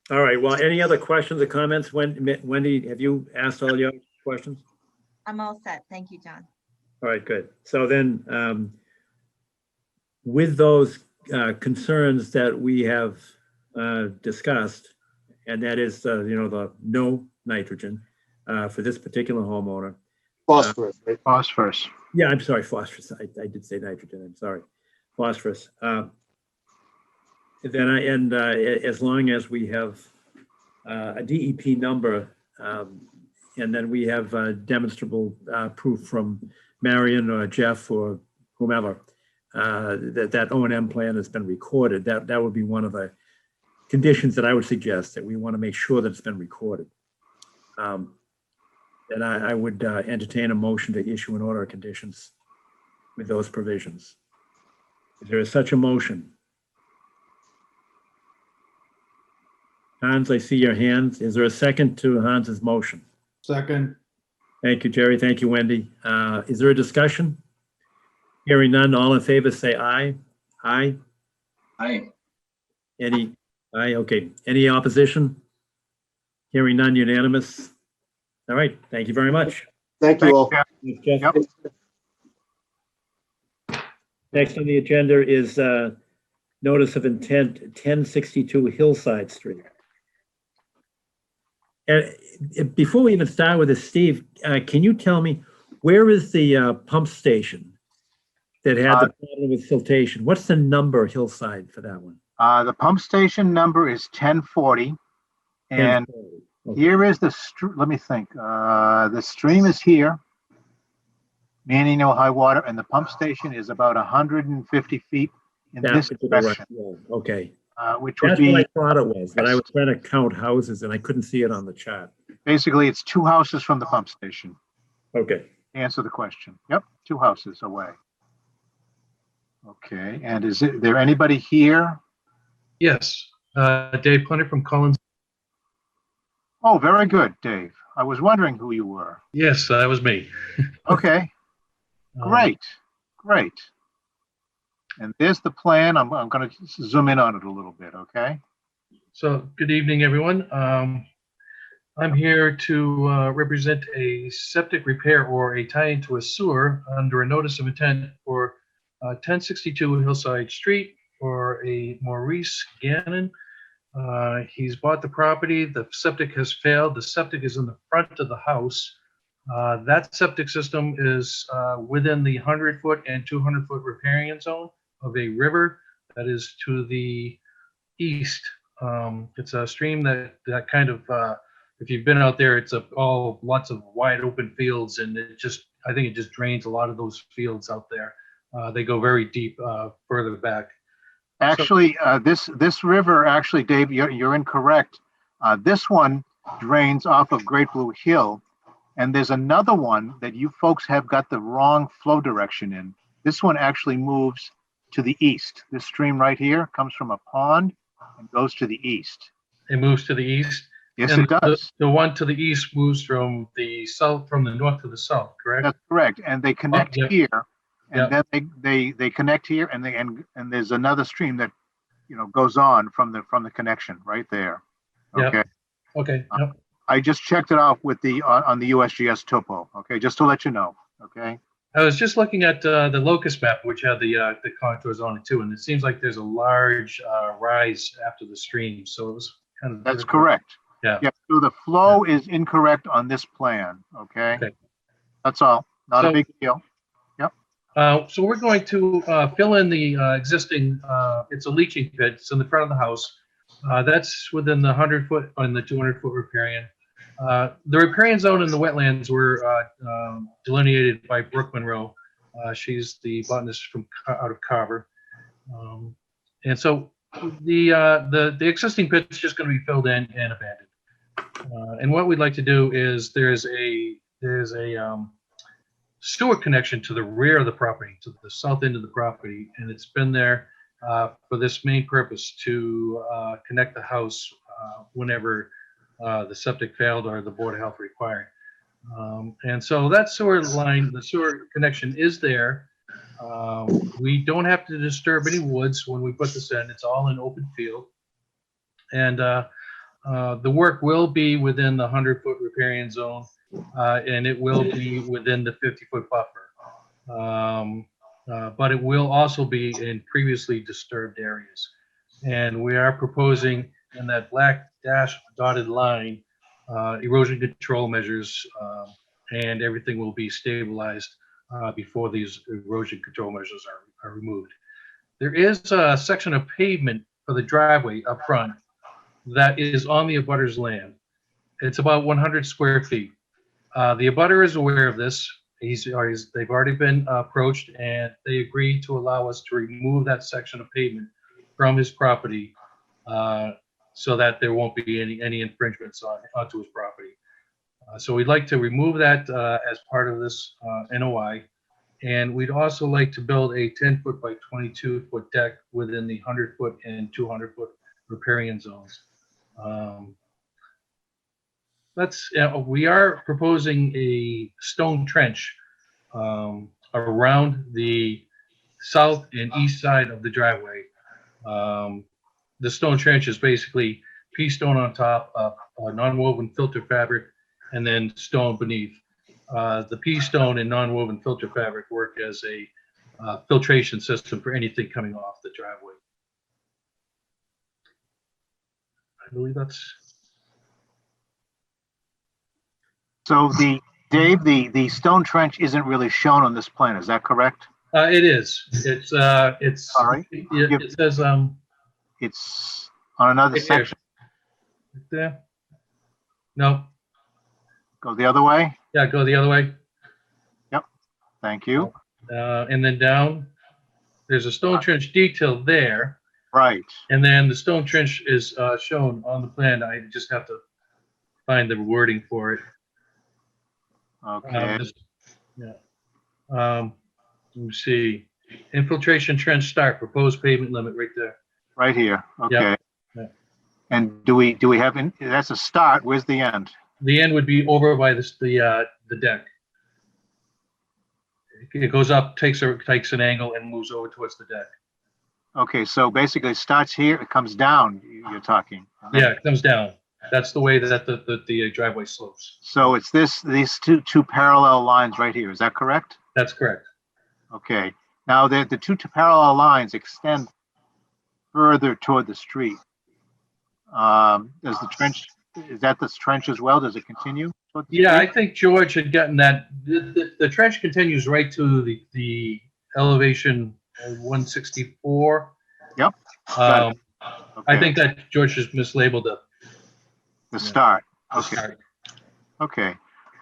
All right, well, any other questions or comments? Wendy, have you asked all your questions?
I'm all set. Thank you, John.
All right, good. So then with those concerns that we have discussed, and that is, the no nitrogen for this particular homeowner.
Phosphorus, right?
Phosphorus.
Yeah, I'm sorry, phosphorus. I did say nitrogen. I'm sorry, phosphorus. Then as long as we have a DEP number, and then we have demonstrable proof from Marion or Jeff or whomever that O&M plan has been recorded, that would be one of the conditions that I would suggest, that we want to make sure that it's been recorded. And I would entertain a motion to issue an order of conditions with those provisions. Is there such a motion? Hans, I see your hands. Is there a second to Hans's motion?
Second,
Thank you, Jerry. Thank you, Wendy. Is there a discussion? Hearing none, all in favor, say aye. Aye.
I,
Any, aye, okay. Any opposition? Hearing none, unanimous. All right, thank you very much.
Thank you all.
Jeff.
Thanks, Jeff.
Yep.
Next on the agenda is notice of intent, 1062 Hillside Street. And before we even start with this, Steve, can you tell me, where is the pump station that had the problem with siltation? What's the number Hillside for that one?
The pump station number is 1040. And Here is let me think. The stream is here. Meaning no high water, and the pump station is about 150 feet in
That
this
particular
direction,
yeah, okay.
which would
That's what I
be,
thought it was, but I was trying to count houses and I couldn't see it on the chart.
basically, it's 2 houses from the pump station.
Okay.
Answer the question. Yep, 2 houses away. Okay, and is there anybody here?
Yes, Dave Plenty from Collins.
Oh, very good, Dave. I was wondering who you were.
Yes, that was me.
Okay, great, great. And there's the plan. I'm going to zoom in on it a little bit, okay?
So, good evening, everyone. I'm here to represent a septic repair or a tie into a sewer under a notice of intent for 1062 Hillside Street for a Maurice Gannon. He's bought the property. The septic has failed. The septic is in the front of the house. That septic system is within the 100-foot and 200-foot riparian zone of a river that is to the east. It's a stream that kind of, if you've been out there, it's all lots of wide open fields, and I think it just drains a lot of those fields out there. They go very deep further back.
Actually, this river, actually, Dave, you're incorrect. This one drains off of Great Blue Hill, and there's another one that you folks have got the wrong flow direction in. This one actually moves to the east. This stream right here comes from a pond and goes to the east.
It moves to the east.
Yes,
And
it does.
The one to the east moves from the south, from the north to the south, correct?
That's correct. And they connect
yeah.
here, and
Yeah.
then they connect here, and there's another stream that goes on from the connection right there.
Yeah.
Okay.
Okay. Yep.
I just checked it off with on the USGS topo. Okay, just to let you know. Okay.
I was just looking at the locust map, which had the contours on it too, and it seems like there's a large rise after the stream. So it was kind of.
That's correct.
Yeah.
Yeah. So the flow is incorrect on this plan. Okay.
Okay.
That's all. Not a
So-
big deal.
So we're going to fill in the existing, it's a leaching pit. It's in the front of the house. That's within the 100-foot and the 200-foot riparian. The riparian zone and the wetlands were delineated by Brooke Monroe. She's the botanist from out of Carver. And so the existing pit is just going to be filled in and abandoned. And what we'd like to do is there's a sewer connection to the rear of the property, to the south end of the property, and it's been there for this main purpose, to connect the house whenever the septic failed or the Board of Health required. And so that sewer line, the sewer connection is there. We don't have to disturb any woods when we put this in. It's all in open field. And the work will be within the 100-foot riparian zone. And it will be within the 50-foot buffer. But it will also be in previously disturbed areas. And we are proposing in that black dash dotted line, erosion control measures, and everything will be stabilized before these erosion control measures are removed. There is a section of pavement for the driveway up front that is on the abutter's land. It's about 100 square feet. The abutter is aware of this. They've already been approached, and they agreed to allow us to remove that section of pavement from his property so that there won't be any infringements onto his property. So we'd like to remove that as part of this NOI. And we'd also like to build a 10-foot by 22-foot deck within the 100-foot and 200-foot riparian zones. We are proposing a stone trench around the south and east side of the driveway. The stone trench is basically pea stone on top, non-woven filter fabric, and then stone beneath. The pea stone and non-woven filter fabric work as a filtration system for anything coming off the driveway. I believe that's.
So the stone trench isn't really shown on this plan. Is that correct?
It is. It's
All right.
it says
It's on another
right here.
section.
Right there. No,
Go the other way?
yeah, go the other way.
Thank you.
And then down, there's a stone trench detail there.
Right.
And then the stone trench is shown on the plan. I just have to find the wording for it.
Okay.
Yeah. Let me see. Infiltration trench start, proposed pavement limit right there.
Right here. Okay.
Yeah.
And do we have, that's a start. Where's the end?
The end would be over by the deck. It goes up, takes an angle and moves over towards the deck.
Okay, so basically it starts here, it comes down, you're talking.
Yeah, it comes down. That's the way that the driveway slopes.
So it's these two parallel lines right here. Is that correct?
That's correct.
Okay. Now the two parallel lines extend further toward the street. Does the trench, is that the trench as well? Does it continue toward the
Yeah, I
street?
think George had gotten that. The trench continues right to the elevation 164.
Yep. Got
Um, I
Okay.
think that George has mislabeled
The start.
the
Okay.
start.
Okay.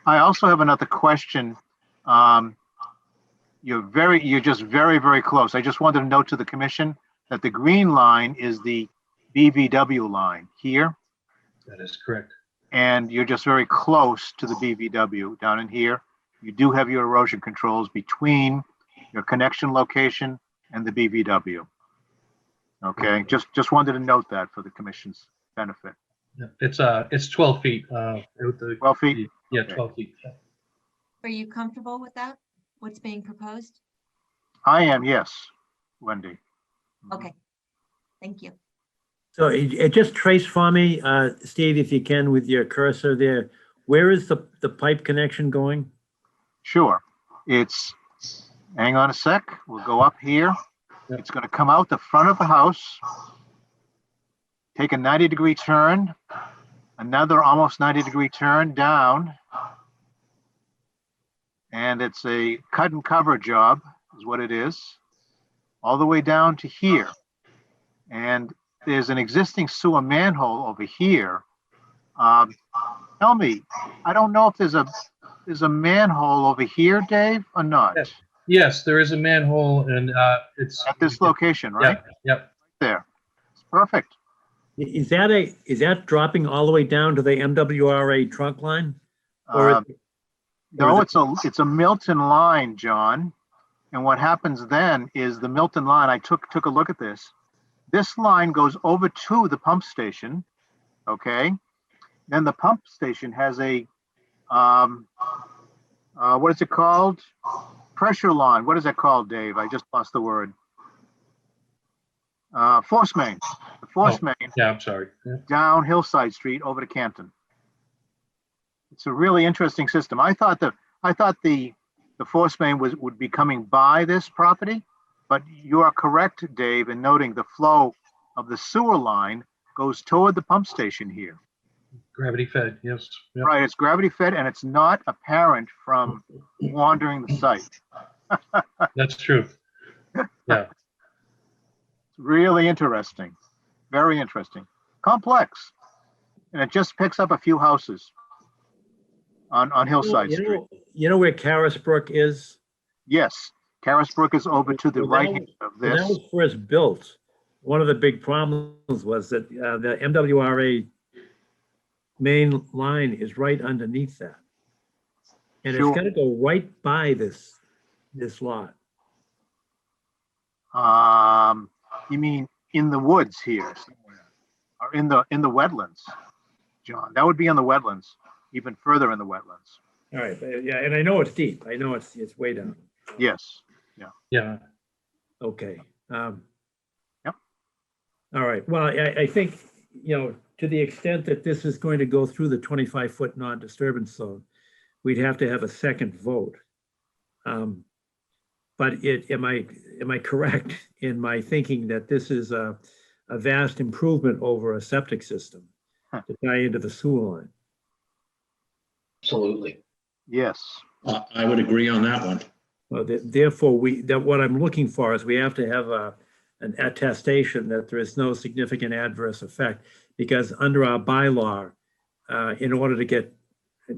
I also have another question. You're just very, very close. I just wanted to note to the commission that the green line is the BVW line here,
That is correct.
and you're just very close to the BVW down in here. You do have your erosion controls between your connection location and the BVW. Okay, just wanted to note that for the commission's benefit.
Yeah, it's 12 feet.
12 feet?
Yeah,
Okay.
12 feet.
Are you comfortable with that? What's being proposed?
I am, yes, Wendy.
Okay, thank you.
So it just trace for me, Steve, if you can, with your cursor there. Where is the pipe connection going?
Sure. Hang on a sec. We'll go up here.
Yep.
It's going to come out the front of the house, take a 90-degree turn, another almost 90-degree turn down. And it's a cut and cover job is what it is, all the way down to here. And there's an existing sewer manhole over here. Tell me, I don't know if there's a manhole over here, Dave, or not?
Yes. Yes, there is a manhole and it's.
At this location, right?
Yep.
There. It's perfect.
Is that dropping all the way down to the MWRA trunk line? Or
Um, No, it's a Milton line, John. And what happens then is the Milton line, I took a look at this. This line goes over to the pump station, okay? Then the pump station has a, what is it called? Pressure line. What is that called, Dave? I just lost the word. Force main. The force main
Yeah, I'm sorry. Yeah.
down Hillside Street over to Canton. It's a really interesting system. I thought the force main would be coming by this property, but you are correct, Dave, in noting the flow of the sewer line goes toward the pump station here.
Gravity fed, yes. Yep.
Right, it's gravity fed and it's not apparent from wandering the site.
That's true. Yeah.
Really interesting, very interesting, complex. And it just picks up a few houses on Hillside Street.
You know where Carisbrook is?
Yes, Carisbrook is over to the
When
right
that
hand of
When that
this.
was first built, one of the big problems was that the MWRA main line is right underneath that. And it's
Sure.
got to go right by this lot.
You mean in the woods here somewhere, or in the wetlands, John? That would be in the wetlands, even further in the wetlands.
All right, yeah, and I know it's deep. I know it's way down.
Yes.
Yeah.
Okay.
Yep.
All right, well, I think, to the extent that this is going to go through the 25-foot non-disturbance zone, we'd have to have a second vote. But am I correct in my thinking that this is a vast improvement over a septic system to tie into the sewer line?
Absolutely.
Yes.
I would agree on that one.
Well, therefore, what I'm looking for is we have to have an attestation that there is no significant adverse effect, because under our bylaw, in order to get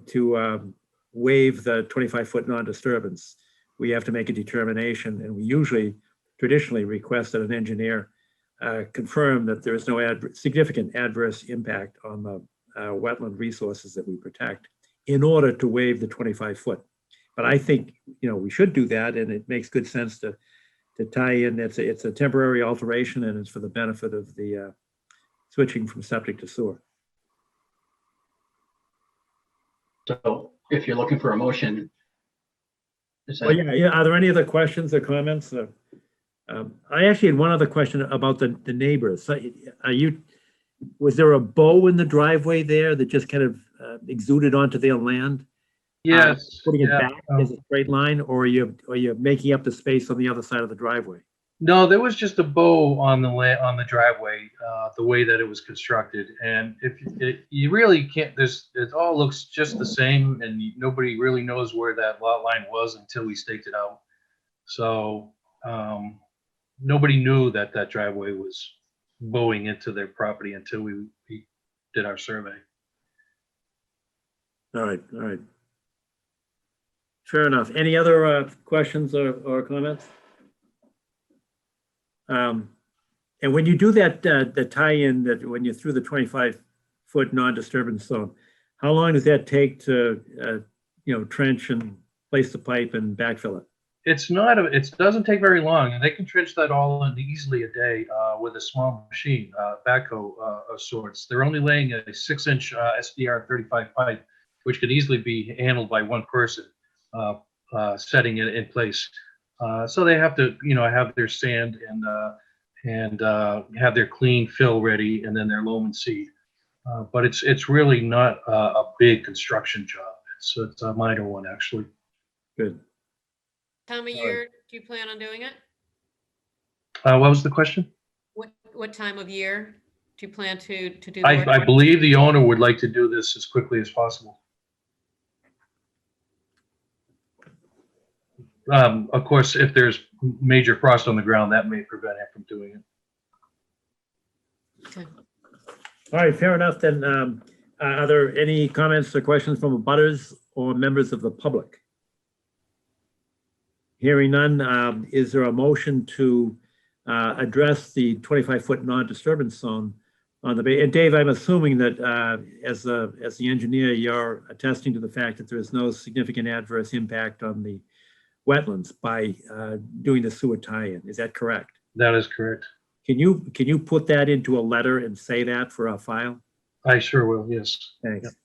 to waive the 25-foot non-disturbance, we have to make a determination, and we usually traditionally request that an engineer confirm that there is no significant adverse impact on the wetland resources that we protect in order to waive the 25-foot. But I think, we should do that, and it makes good sense to tie in. It's a temporary alteration, and it's for the benefit of the switching from septic to sewer.
So if you're looking for a motion, is
Well,
that,
yeah. Are there any other questions or comments? I actually had one other question about the neighbors. So, was there a bow in the driveway there that just kind of exuded onto their land?
Yes.
Putting it
yeah,
back as a straight line, or are you making up the space on the other side of the driveway?
No, there was just a bow on the driveway, the way that it was constructed, and you really can't. It all looks just the same, and nobody really knows where that lot line was until we staked it out. So nobody knew that driveway was bowing into their property until we did our survey.
All right. Fair enough. Any other questions or comments? And when you do that, the tie-in, that when you're through the 25-foot non-disturbance zone, how long does that take to, trench and place the pipe and backfill it?
It doesn't take very long, and they can trench that all in easily a day with a small machine, backhoe of sorts. They're only laying a 6-inch SDR 35 pipe, which can easily be handled by one person, setting it in place. So they have to, have their sand and have their clean fill ready, and then their loam and seed. But it's really not a big construction job. It's a minor one, actually.
Good.
Time of year do you plan on doing it?
What was the question?
What time of year do you plan to do the
I
work?
believe the owner would like to do this as quickly as possible. Of course, if there's major frost on the ground, that may prevent him from doing it.
Okay.
All right, fair enough. Then, are there any comments or questions from abutters or members of the public? Hearing none, is there a motion to address the 25-foot non-disturbance zone on the bay? And Dave, I'm assuming that as the engineer, you're attesting to the fact that there is no significant adverse impact on the wetlands by doing the sewer tie-in. Is that correct?
That is correct.
Can you put that into a letter and say that for our file?
I sure will, yes.
Thanks.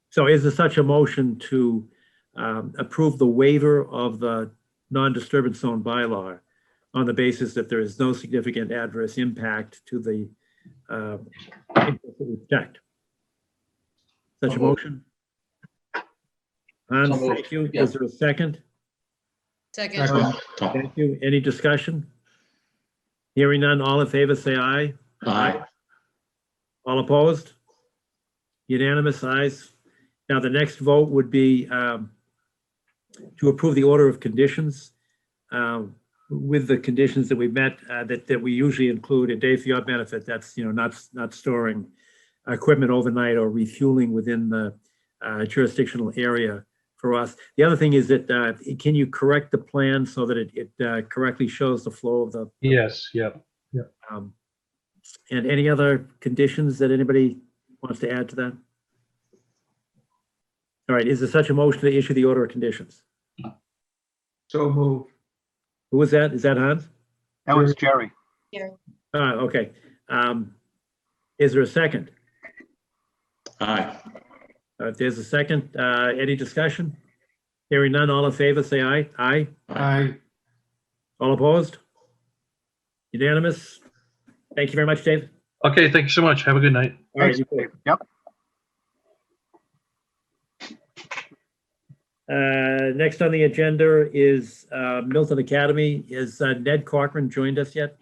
So is there such a motion to approve the waiver of the non-disturbance zone bylaw on the basis that there is no significant adverse impact to the interest that we protect? Such a motion? Hans,
So moved.
thank you.
Yeah.
Is there a second?
Second.
Thank you. Any discussion? Hearing none, all in favor, say aye.
Aye.
All opposed? Unanimous ayes. Now, the next vote would be to approve the order of conditions with the conditions that we met, that we usually include. And Dave, for your benefit, that's, not storing equipment overnight or refueling within the jurisdictional area for us. The other thing is that, can you correct the plan so that it correctly shows the flow of the?
Yes, yep.
And any other conditions that anybody wants to add to that? All right, is there such a motion to issue the order of conditions?
So move.
Who was that? Is that Hans?
That was Jerry.
Okay. Is there a second?
Aye.
If there's a second, any discussion? Hearing none, all in favor, say aye. Aye.
Aye.
All opposed? Unanimous? Thank you very much, Dave.
Okay, thank you so much. Have a good night.
All right,
Thanks,
you too.
Dave. Yep.
Next on the agenda is Milton Academy. Is Ned Cochran joined us yet?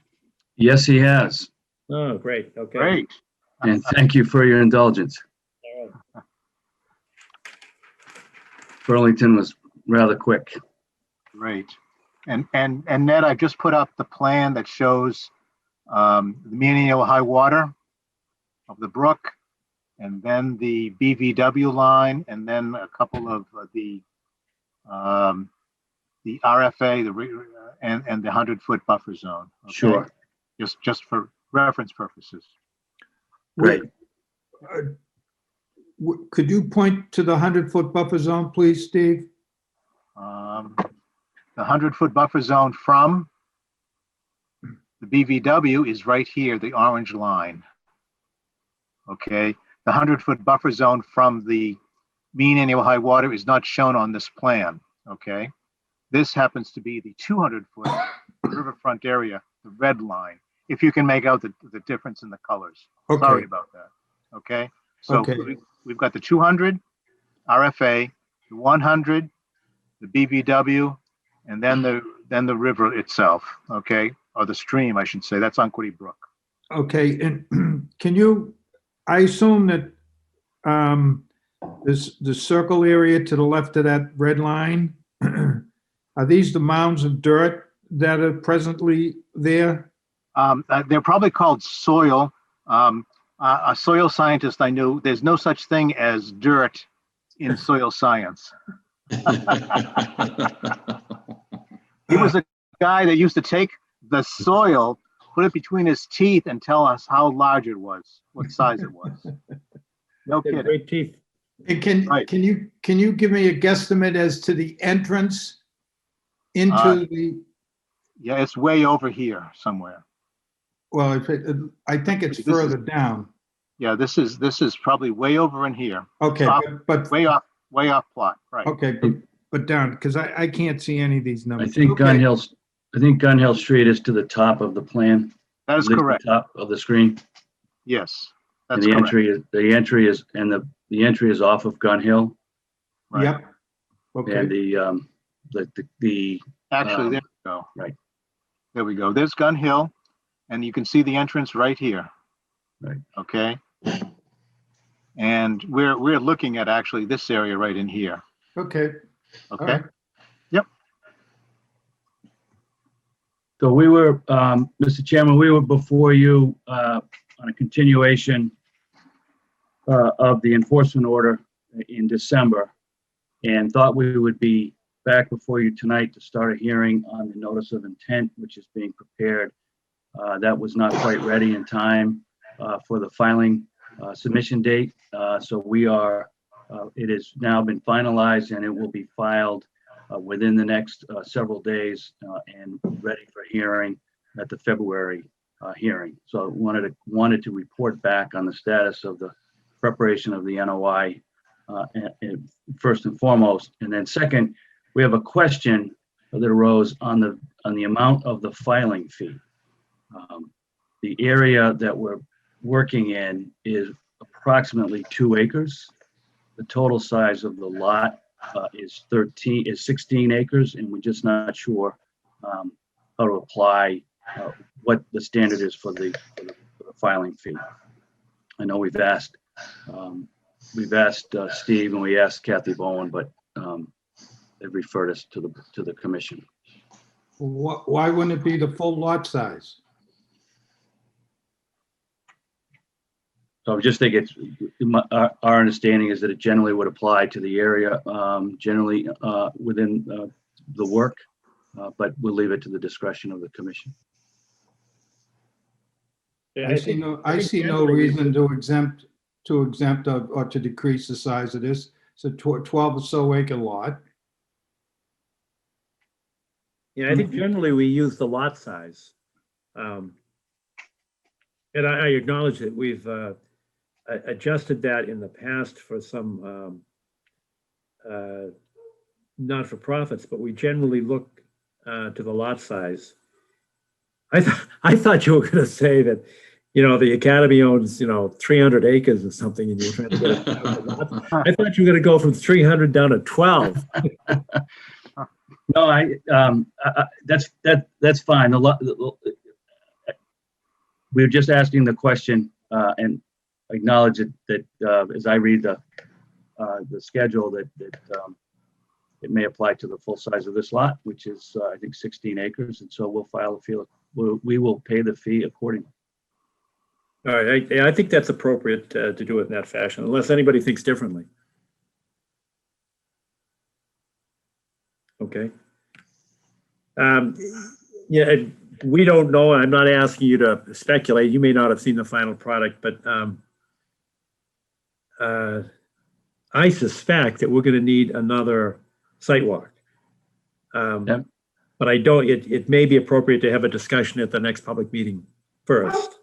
Yes, he has.
Oh, great. Okay.
Great.
And thank you for your indulgence.
All right.
Burlington was rather quick.
Great. And Ned, I just put up the plan that shows the median high water of the brook, and then the BVW line, and then a couple of the RFA, and the 100-foot buffer zone. Okay?
Sure.
Just for reference purposes.
Great.
Could you point to the 100-foot buffer zone, please, Steve?
The 100-foot buffer zone from the BVW is right here, the orange line. Okay, the 100-foot buffer zone from the mean annual high water is not shown on this plan. Okay, this happens to be the 200-foot riverfront area, the red line. If you can make out the difference in the colors.
Okay.
Sorry about that. Okay, so
Okay.
we've got the 200 RFA, the 100, the BVW, and then the river itself. Okay, or the stream, I should say. That's Unquity Brook.
Okay, and can you, I assume that this, the circle area to the left of that red line, are these the mounds of dirt that are presently there?
They're probably called soil. A soil scientist I knew, there's no such thing as dirt in soil science. He was a guy that used to take the soil, put it between his teeth, and tell us how large it was, what size it was. No
They have
kidding.
great teeth.
And
Right.
can you give me a guesstimate as to the entrance into the,
Yeah, it's way over here somewhere.
well, I think it's
This is-
further down.
Yeah, this is probably way over in here,
Okay,
Top.
but,
way off plot, right?
okay, but down, because I can't see any of these
I
numbers.
think
Okay.
Gun Hill Street is to the top of the plan.
That is
at least the
correct.
Top of the screen.
Yes,
And
that's
the
correct.
the entry is off of Gun Hill.
Right.
Yep. Okay,
And the
Actually, there we go.
right.
There we go. There's Gun Hill, and you can see the entrance right here.
Right.
Okay. And we're looking at actually this area right in here.
okay. All
Okay.
right.
So we were, Mr. Chairman, we were before you on a continuation of the enforcement order in December, and thought we would be back before you tonight to start a hearing on the notice of intent, which is being prepared. That was not quite ready in time for the filing submission date. So it has now been finalized, and it will be filed within the next several days and ready for hearing at the February hearing. So I wanted to report back on the status of the preparation of the NOI and first and foremost. And then second, we have a question that arose on the amount of the filing fee. The area that we're working in is approximately 2 acres. The total size of the lot is 16 acres, and we're just not sure how to apply what the standard is for the filing fee. I know we've asked Steve and we asked Kathy Bowen, but they've referred us to the commission.
Why wouldn't it be the full lot size?
So I just think our understanding is that it generally would apply to the area, generally within the work, but we'll leave it to the discretion of the commission.
Yeah,
I see no
generally-
reason to exempt or to decrease the size of this. It's a 12 or so acre lot.
Yeah, I think generally we use the lot size. And I acknowledge that we've adjusted that in the past for some not-for-profits, but we generally look to the lot size. I thought you were going to say that, the Academy owns, 300 acres or something, and you're trying to get it down to lots. I thought you were going to go from 300 down to 12.
No, that's fine. We're just asking the question and acknowledge that as I read the schedule that it may apply to the full size of this lot, which is I think 16 acres, and so we'll file a fee. We will pay the fee accordingly.
All right, I think that's appropriate to do it in that fashion, unless anybody thinks differently. Okay. Yeah, we don't know. I'm not asking you to speculate. You may not have seen the final product, but I suspect that we're going to need another site walk.
Yep.
But I don't, it may be appropriate to have a discussion at the next public meeting first,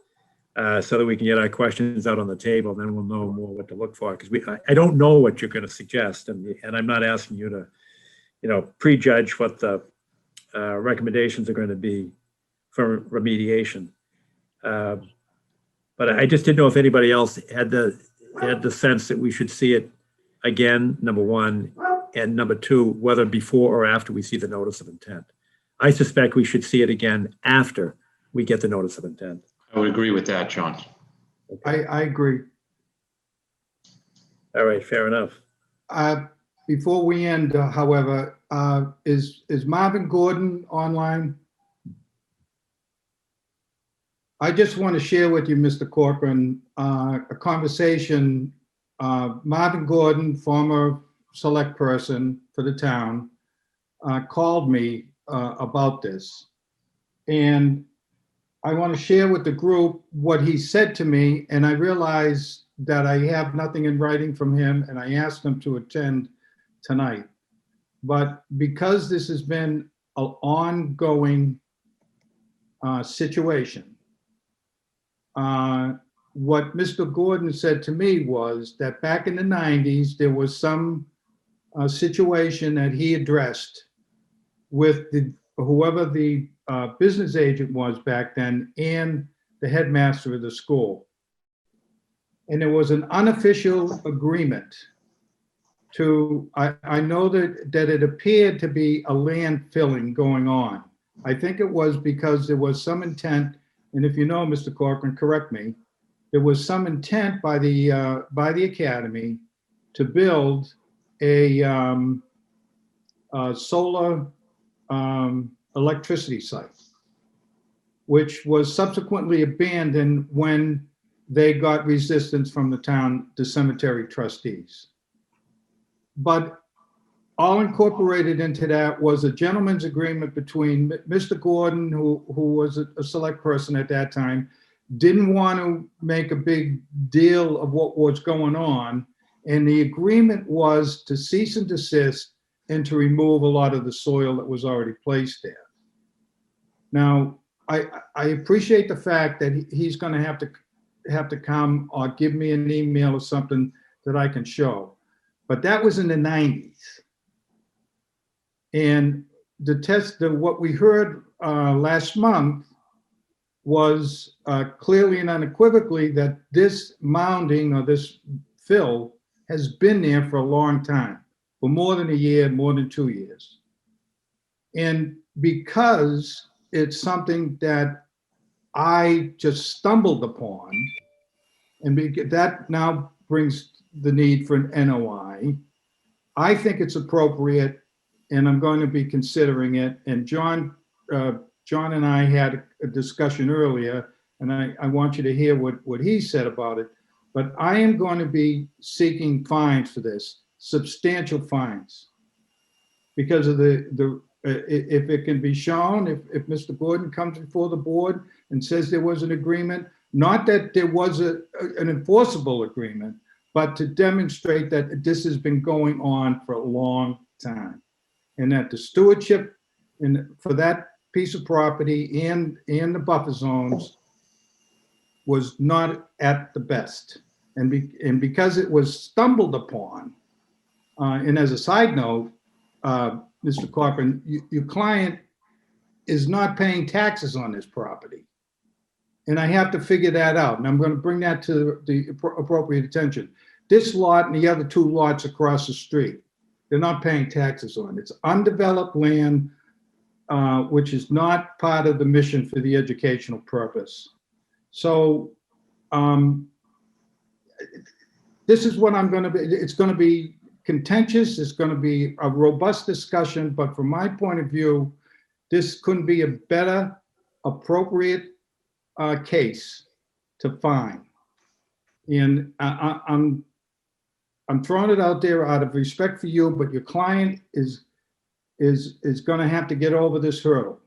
so that we can get our questions out on the table, then we'll know more what to look for. Because I don't know what you're going to suggest, and I'm not asking you to, prejudge what the recommendations are going to be for remediation. But I just didn't know if anybody else had the sense that we should see it again, number one, and number two, whether before or after we see the notice of intent. I suspect we should see it again after we get the notice of intent.
I would agree with that, John.
I agree.
All right, fair enough.
Before we end, however, is Marvin Gordon online? I just want to share with you, Mr. Corcoran, a conversation. Marvin Gordon, former select person for the town, called me about this. And I want to share with the group what he said to me, and I realized that I have nothing in writing from him, and I asked him to attend tonight. But because this has been an ongoing situation, what Mr. Gordon said to me was that back in the 90s, there was some situation that he addressed with whoever the business agent was back then and the headmaster of the school. And there was an unofficial agreement to, I know that it appeared to be a land filling going on. I think it was because there was some intent, and if you know, Mr. Corcoran, correct me, there was some intent by the academy to build a solar electricity site, which was subsequently abandoned when they got resistance from the cemetery trustees. But all incorporated into that was a gentleman's agreement between Mr. Gordon, who was a select person at that time, didn't want to make a big deal of what was going on. And the agreement was to cease and desist and to remove a lot of the soil that was already placed there. Now, I appreciate the fact that he's going to have to come or give me an email or something that I can show. But that was in the 90s. And what we heard last month was clearly and unequivocally that this mounding or this fill has been there for a long time, for more than a year, more than 2 years. And because it's something that I just stumbled upon, and that now brings the need for an NOI, I think it's appropriate, and I'm going to be considering it. And John and I had a discussion earlier, and I want you to hear what he said about it. But I am going to be seeking fines for this, substantial fines, because of if it can be shown, if Mr. Gordon comes before the board and says there was an agreement, not that there was an enforceable agreement, but to demonstrate that this has been going on for a long time, and that the stewardship for that piece of property and the buffer zones was not at the best. And because it was stumbled upon, and as a side note, Mr. Corcoran, your client is not paying taxes on this property. And I have to figure that out. And I'm going to bring that to the appropriate attention. This lot and the other two lots across the street, they're not paying taxes on. It's undeveloped land, which is not part of the mission for the educational purpose. So this is what I'm going to be. It's going to be contentious. It's going to be a robust discussion. But from my point of view, this couldn't be a better, appropriate case to find. And I'm throwing it out there out of respect for you, but your client is gonna have to get over this hurdle.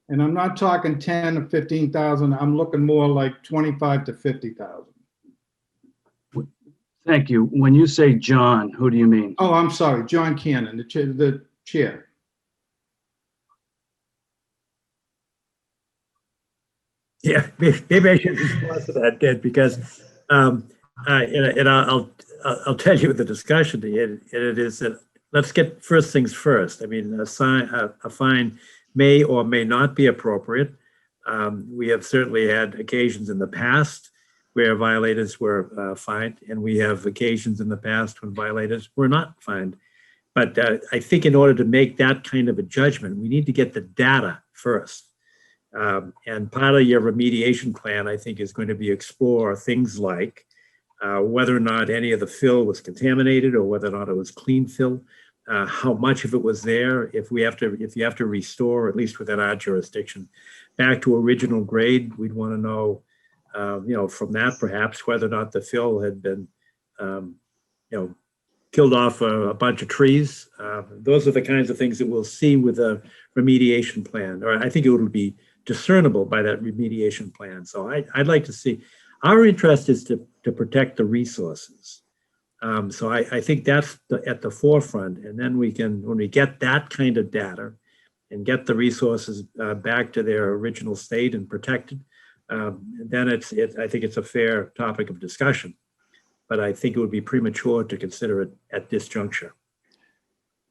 And I'm not talking 10 or 15,000, I'm looking more like 25 to 50,000.
Thank you. When you say John, who do you mean?
Oh, I'm sorry, John Cannon, the chair.
Yeah, maybe I should respond to that, Ted, because, and I'll tell you the discussion, it is that, let's get first things first. I mean, a fine may or may not be appropriate. We have certainly had occasions in the past where violators were fined, and we have occasions in the past when violators were not fined. But I think in order to make that kind of a judgment, we need to get the data first. And part of your remediation plan, I think, is going to be explore things like whether or not any of the fill was contaminated or whether or not it was clean fill, how much of it was there, if you have to restore, at least within our jurisdiction, back to original grade. We'd want to know, from that perhaps whether or not the fill had been, killed off a bunch of trees. Those are the kinds of things that we'll see with a remediation plan, or I think it would be discernible by that remediation plan. So I'd like to see, our interest is to protect the resources. So I think that's at the forefront. And then we can, when we get that kind of data and get the resources back to their original state and protected, then I think it's a fair topic of discussion. But I think it would be premature to consider it at this juncture.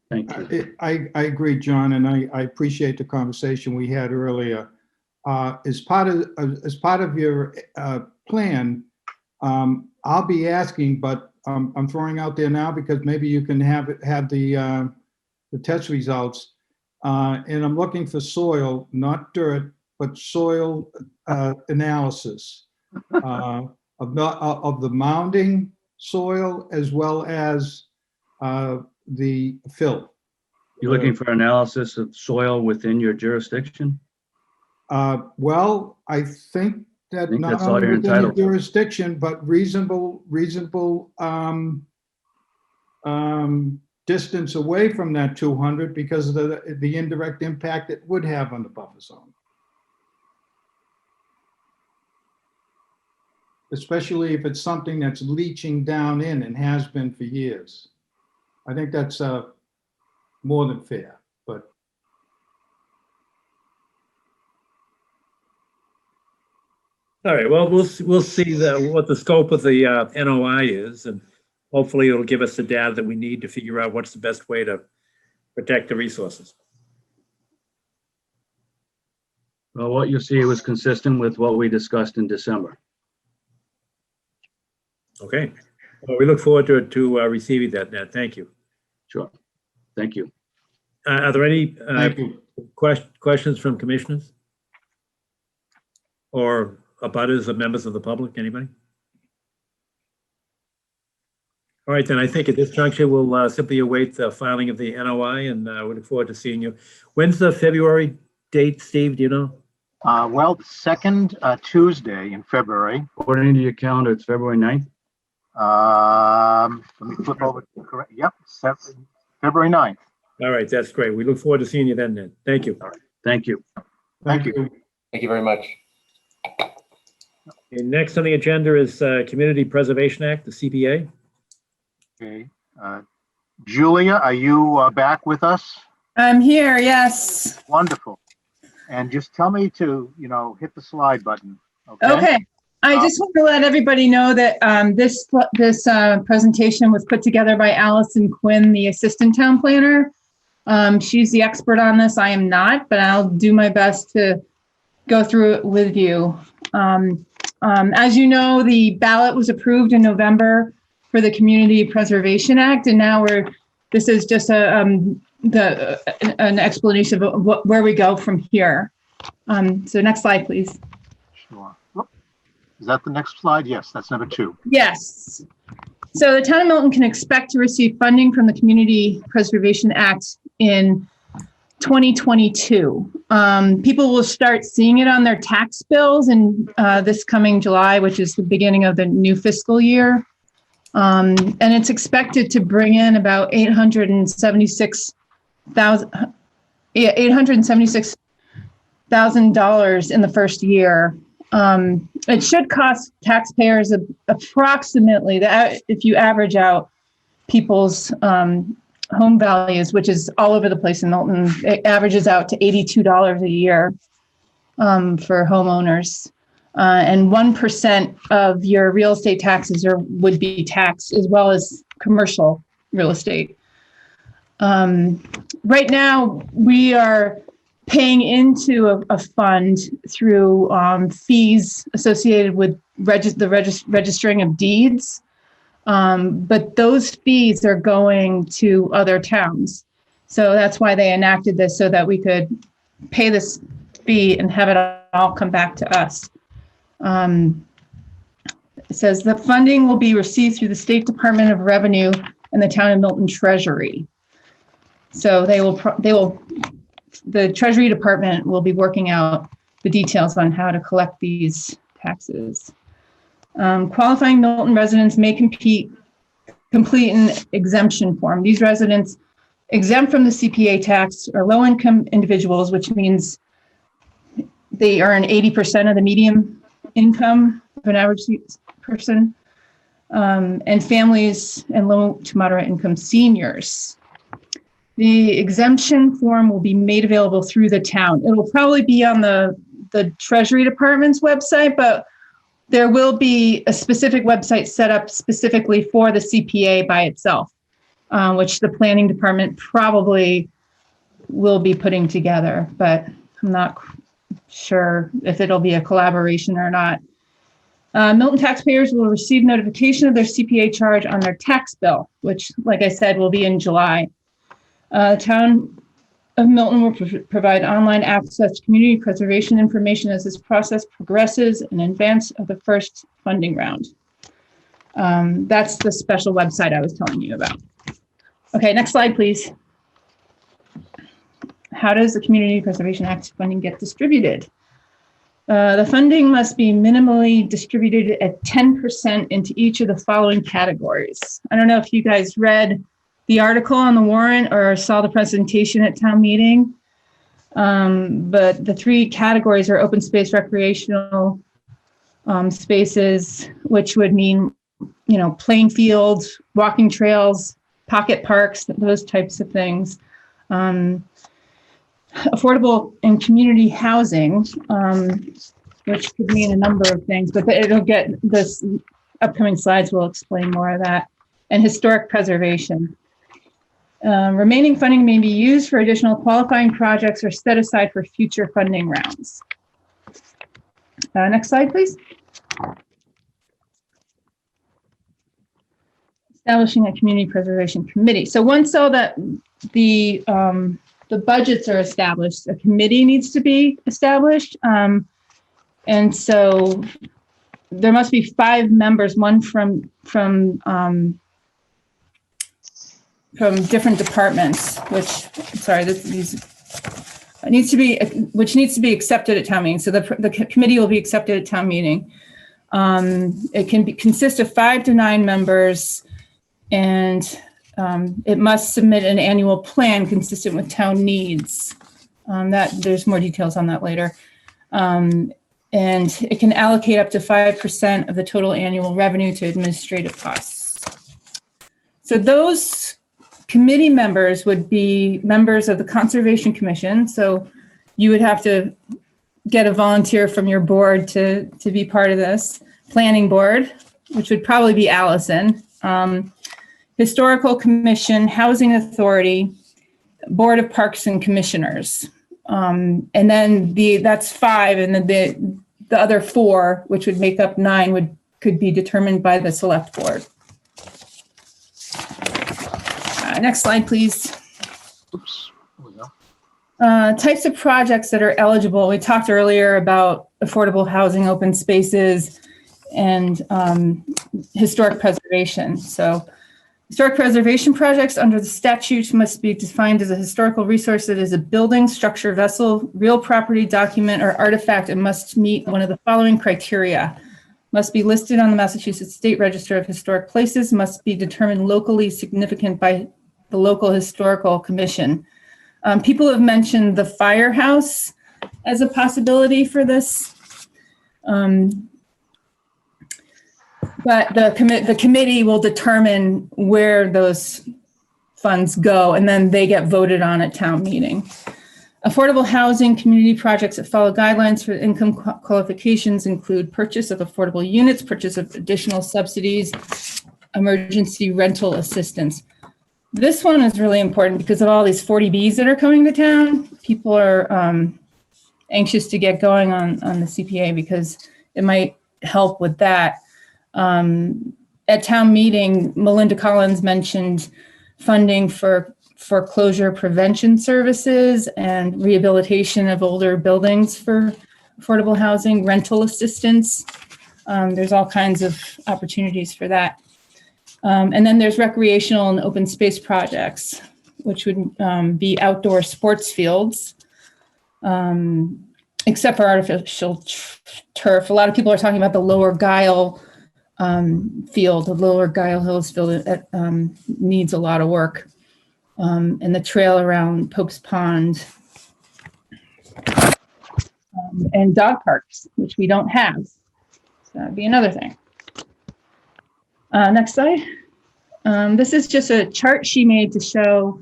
Thank you.
I agree, John, and I appreciate the conversation we had earlier. As part of your plan, I'll be asking, but I'm throwing out there now because maybe you can have the test results. And I'm looking for soil, not dirt, but soil analysis of the mounding soil as well as the fill.
You're looking for analysis of soil within your jurisdiction?
Well, I think that not
that's all
only
you're
within the
entitled to.
jurisdiction, but reasonable distance away from that 200 because of the indirect impact it would have on the buffer zone. Especially if it's something that's leaching down in and has been for years. I think that's more than fair, but.
All right, well, we'll see what the scope of the NOI is, and hopefully it'll give us the data that we need to figure out what's the best way to protect the resources.
Well, what you see was consistent with what we discussed in December.
Okay, well, we look forward to receiving that, Ned. Thank you.
Sure. Thank you.
Are there any
Thank you.
questions from commissioners? Or abutters or members of the public, anybody? All right, then I think at this juncture, we'll simply await the filing of the NOI, and we look forward to seeing you. When's the February date, Steve, do you know?
Well, the second Tuesday in February.
According to your calendar, it's February 9th?
Let me flip over to correct. Yep, February 9th.
All right, that's great. We look forward to seeing you then, Ned. Thank you.
Thank you.
Thank you.
Thank you very much.
Okay, next on the agenda is Community Preservation Act, the CPA.
Okay. Julia, are you back with us?
I'm here, yes.
Wonderful. And just tell me to, hit the slide button. Okay.
Okay. I just want to let everybody know that this presentation was put together by Allison Quinn, the Assistant Town Planner. She's the expert on this. I am not, but I'll do my best to go through it with you. As you know, the ballot was approved in November for the Community Preservation Act, and now this is just an explanation of where we go from here. So next slide, please.
Sure. Is that the next slide? Yes, that's number 2.
Yes. So the town of Milton can expect to receive funding from the Community Preservation Act in 2022. People will start seeing it on their tax bills in this coming July, which is the beginning of the new fiscal year. And it's expected to bring in about $876,000 in the first year. It should cost taxpayers approximately, if you average out people's home values, which is all over the place in Milton, it averages out to $82 a year for homeowners. And 1% of your real estate taxes would be taxed, as well as commercial real estate. Right now, we are paying into a fund through fees associated with registering of deeds. But those fees are going to other towns. So that's why they enacted this, so that we could pay this fee and have it all come back to us. It says the funding will be received through the State Department of Revenue and the Town of Milton Treasury. So the Treasury Department will be working out the details on how to collect these taxes. Qualifying Milton residents may complete an exemption form. These residents exempt from the CPA tax are low-income individuals, which means they earn 80% of the median income of an average person, and families and low to moderate income seniors. The exemption form will be made available through the town. It will probably be on the Treasury Department's website, but there will be a specific website set up specifically for the CPA by itself, which the planning department probably will be putting together, but I'm not sure if it'll be a collaboration or not. Milton taxpayers will receive notification of their CPA charge on their tax bill, which, like I said, will be in July. The town of Milton will provide online access to community preservation information as this process progresses in advance of the first funding round. That's the special website I was telling you about. Okay, next slide, please. How does the Community Preservation Act funding get distributed? The funding must be minimally distributed at 10% into each of the following categories. I don't know if you guys read the article on the warrant or saw the presentation at town meeting, but the three categories are open space, recreational spaces, which would mean, playing fields, walking trails, pocket parks, those types of things. Affordable and community housing, which could mean a number of things, but it'll get this upcoming slides will explain more of that. And historic preservation. Remaining funding may be used for additional qualifying projects or set aside for future funding rounds. Next slide, please. Establishing a community preservation committee. So once all that the budgets are established, a committee needs to be established. And so there must be 5 members, one from different departments, which needs to be accepted at town meeting. So the committee will be accepted at town meeting. It can consist of 5 to 9 members, and it must submit an annual plan consistent with town needs. There's more details on that later. And it can allocate up to 5% of the total annual revenue to administrative costs. So those committee members would be members of the Conservation Commission. So you would have to get a volunteer from your board to be part of this. Planning Board, which would probably be Allison. Historical Commission, Housing Authority, Board of Parks and Commissioners. And then that's 5, and then the other 4, which would make up 9, could be determined by the Select Board. Next slide, please.
Oops. There we go.
Types of projects that are eligible. We talked earlier about affordable housing, open spaces, and historic preservation. So Historic preservation projects under the statute must be defined as a historical resource that is a building, structure, vessel, real property, document, or artifact, and must meet one of the following criteria. Must be listed on the Massachusetts State Register of Historic Places, must be determined locally significant by the local historical commission. People have mentioned the firehouse as a possibility for this. But the committee will determine where those funds go, and then they get voted on at town meeting. Affordable housing community projects that follow guidelines for income qualifications include purchase of affordable units, purchase of additional subsidies, emergency rental assistance. This one is really important because of all these 40Bs that are coming to town. People are anxious to get going on the CPA because it might help with that. At town meeting, Melinda Collins mentioned funding for foreclosure prevention services and rehabilitation of older buildings for affordable housing, rental assistance. There's all kinds of opportunities for that. And then there's recreational and open space projects, which would be outdoor sports fields, except for artificial turf. A lot of people are talking about the Lower Guile field, the Lower Guile Hills field that needs a lot of work. And the trail around Pope's Pond, and dog parks, which we don't have. So that'd be another thing. Next slide. This is just a chart she made to show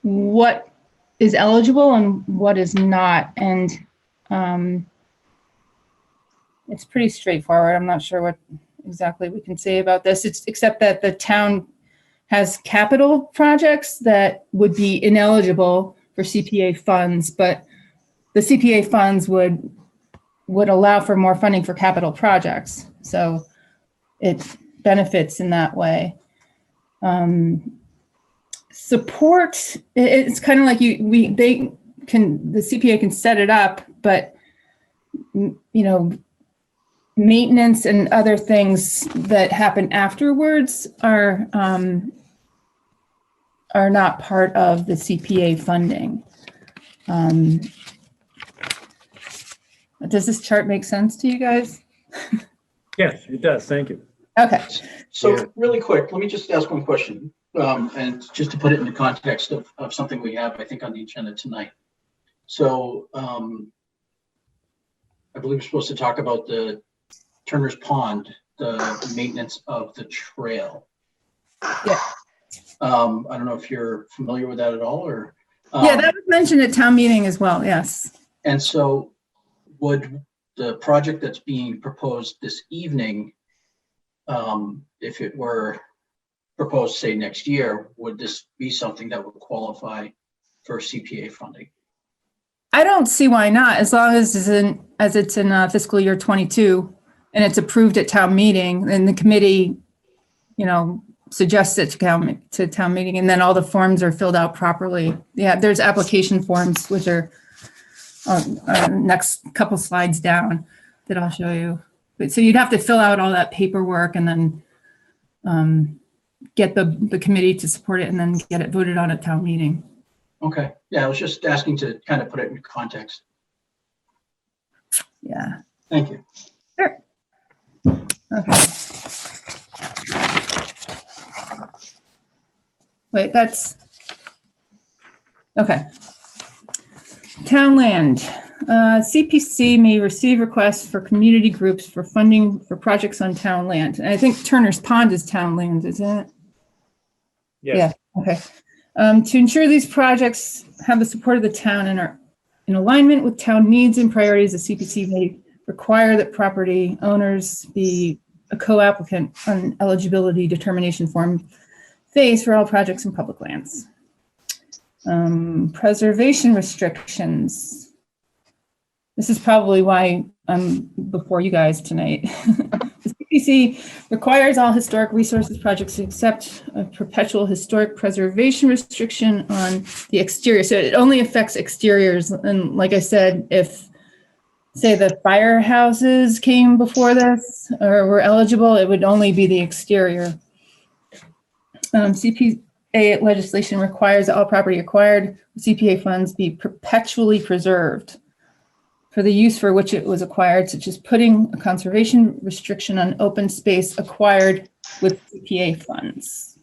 what is eligible and what is not. And it's pretty straightforward. I'm not sure what exactly we can say about this, except that the town has capital projects that would be ineligible for CPA funds, but the CPA funds would allow for more funding for capital projects. So it benefits in that way. Support, it's kind of like the CPA can set it up, but maintenance and other things that happen afterwards are not part of the CPA funding. Does this chart make sense to you guys?
Yes, it does. Thank you.
Okay.
So really quick, let me just ask one question. And just to put it in the context of something we have, I think, on the agenda tonight. So I believe we're supposed to talk about the Turner's Pond, the maintenance of the trail.
Yeah.
I don't know if you're familiar with that at all, or.
Yeah, that was mentioned at town meeting as well, yes.
And so would the project that's being proposed this evening, if it were proposed, say, next year, would this be something that would qualify for CPA funding?
I don't see why not, as long as it's in fiscal year 22 and it's approved at town meeting, and the committee, suggests it to town meeting, and then all the forms are filled out properly. Yeah, there's application forms, which are next couple slides down that I'll show you. But so you'd have to fill out all that paperwork and then get the committee to support it and then get it voted on at town meeting.
Okay. Yeah, I was just asking to kind of put it in context.
Yeah.
Thank you.
Sure. Okay. Wait, that's, okay. Town land. CPC may receive requests for community groups for funding for projects on town land. And I think Turner's Pond is town land, isn't it?
Yes.
Yeah, okay. To ensure these projects have the support of the town and are in alignment with town needs and priorities, the CPC may require that property owners be a co-applicant on eligibility determination form phase for all projects in public lands. Preservation restrictions. This is probably why I'm before you guys tonight. The CPC requires all historic resources projects to accept a perpetual historic preservation restriction on the exterior. So it only affects exteriors. And like I said, if, say, the firehouses came before this or were eligible, it would only be the exterior. CPA legislation requires that all property acquired with CPA funds be perpetually preserved for the use for which it was acquired, such as putting a conservation restriction on open space acquired with CPA funds.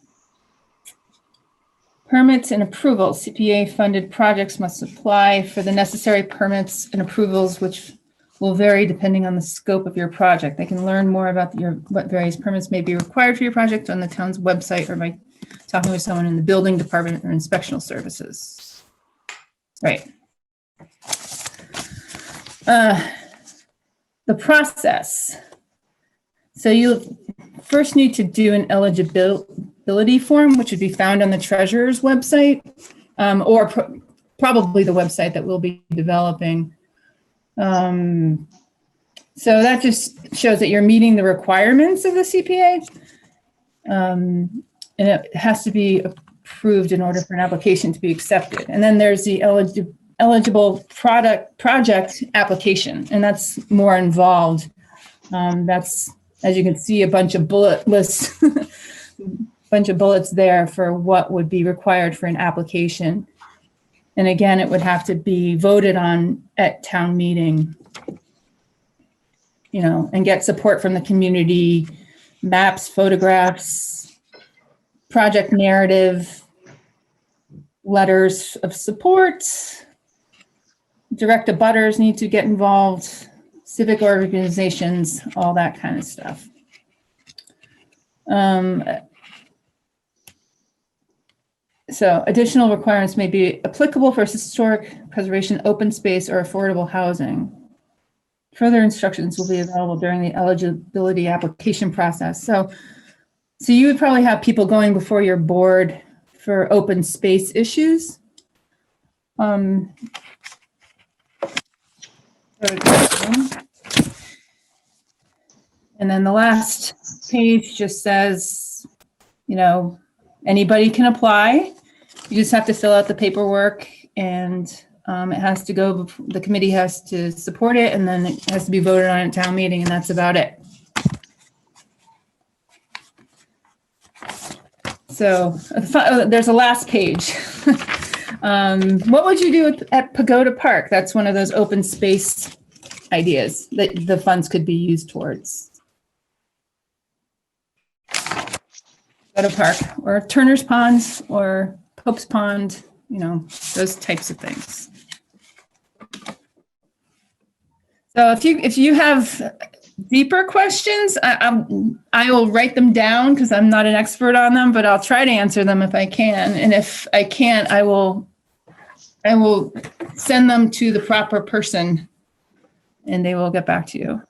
Permits and approvals. CPA funded projects must apply for the necessary permits and approvals, which will vary depending on the scope of your project. They can learn more about what various permits may be required for your project on the town's website or by talking with someone in the building department or inspectional services. Right. The process. So you first need to do an eligibility form, which would be found on the treasurer's website, or probably the website that we'll be developing. So that just shows that you're meeting the requirements of the CPA. And it has to be approved in order for an application to be accepted. And then there's the eligible project application, and that's more involved. That's, as you can see, a bunch of bullet lists, bunch of bullets there for what would be required for an application. And again, it would have to be voted on at town meeting, you know, and get support from the community, maps, photographs, project narrative, letters of support, direct abutters need to get involved, civic organizations, all that kind of stuff. So additional requirements may be applicable for historic preservation, open space, or affordable housing. Further instructions will be available during the eligibility application process. So you would probably have people going before your board for open space issues. And then the last page just says, you know, anybody can apply. You just have to fill out the paperwork, and it has to go, the committee has to support it, and then it has to be voted on at town meeting, and that's about it. So there's a last page. What would you do at Pagoda Park? That's one of those open space ideas that the funds could be used towards. Pagoda Park, or Turner's Pond, or Pope's Pond, you know, those types of things. So if you have deeper questions, I will write them down because I'm not an expert on them, but I'll try to answer them if I can. And if I can't, I will send them to the proper person and they will get back to you.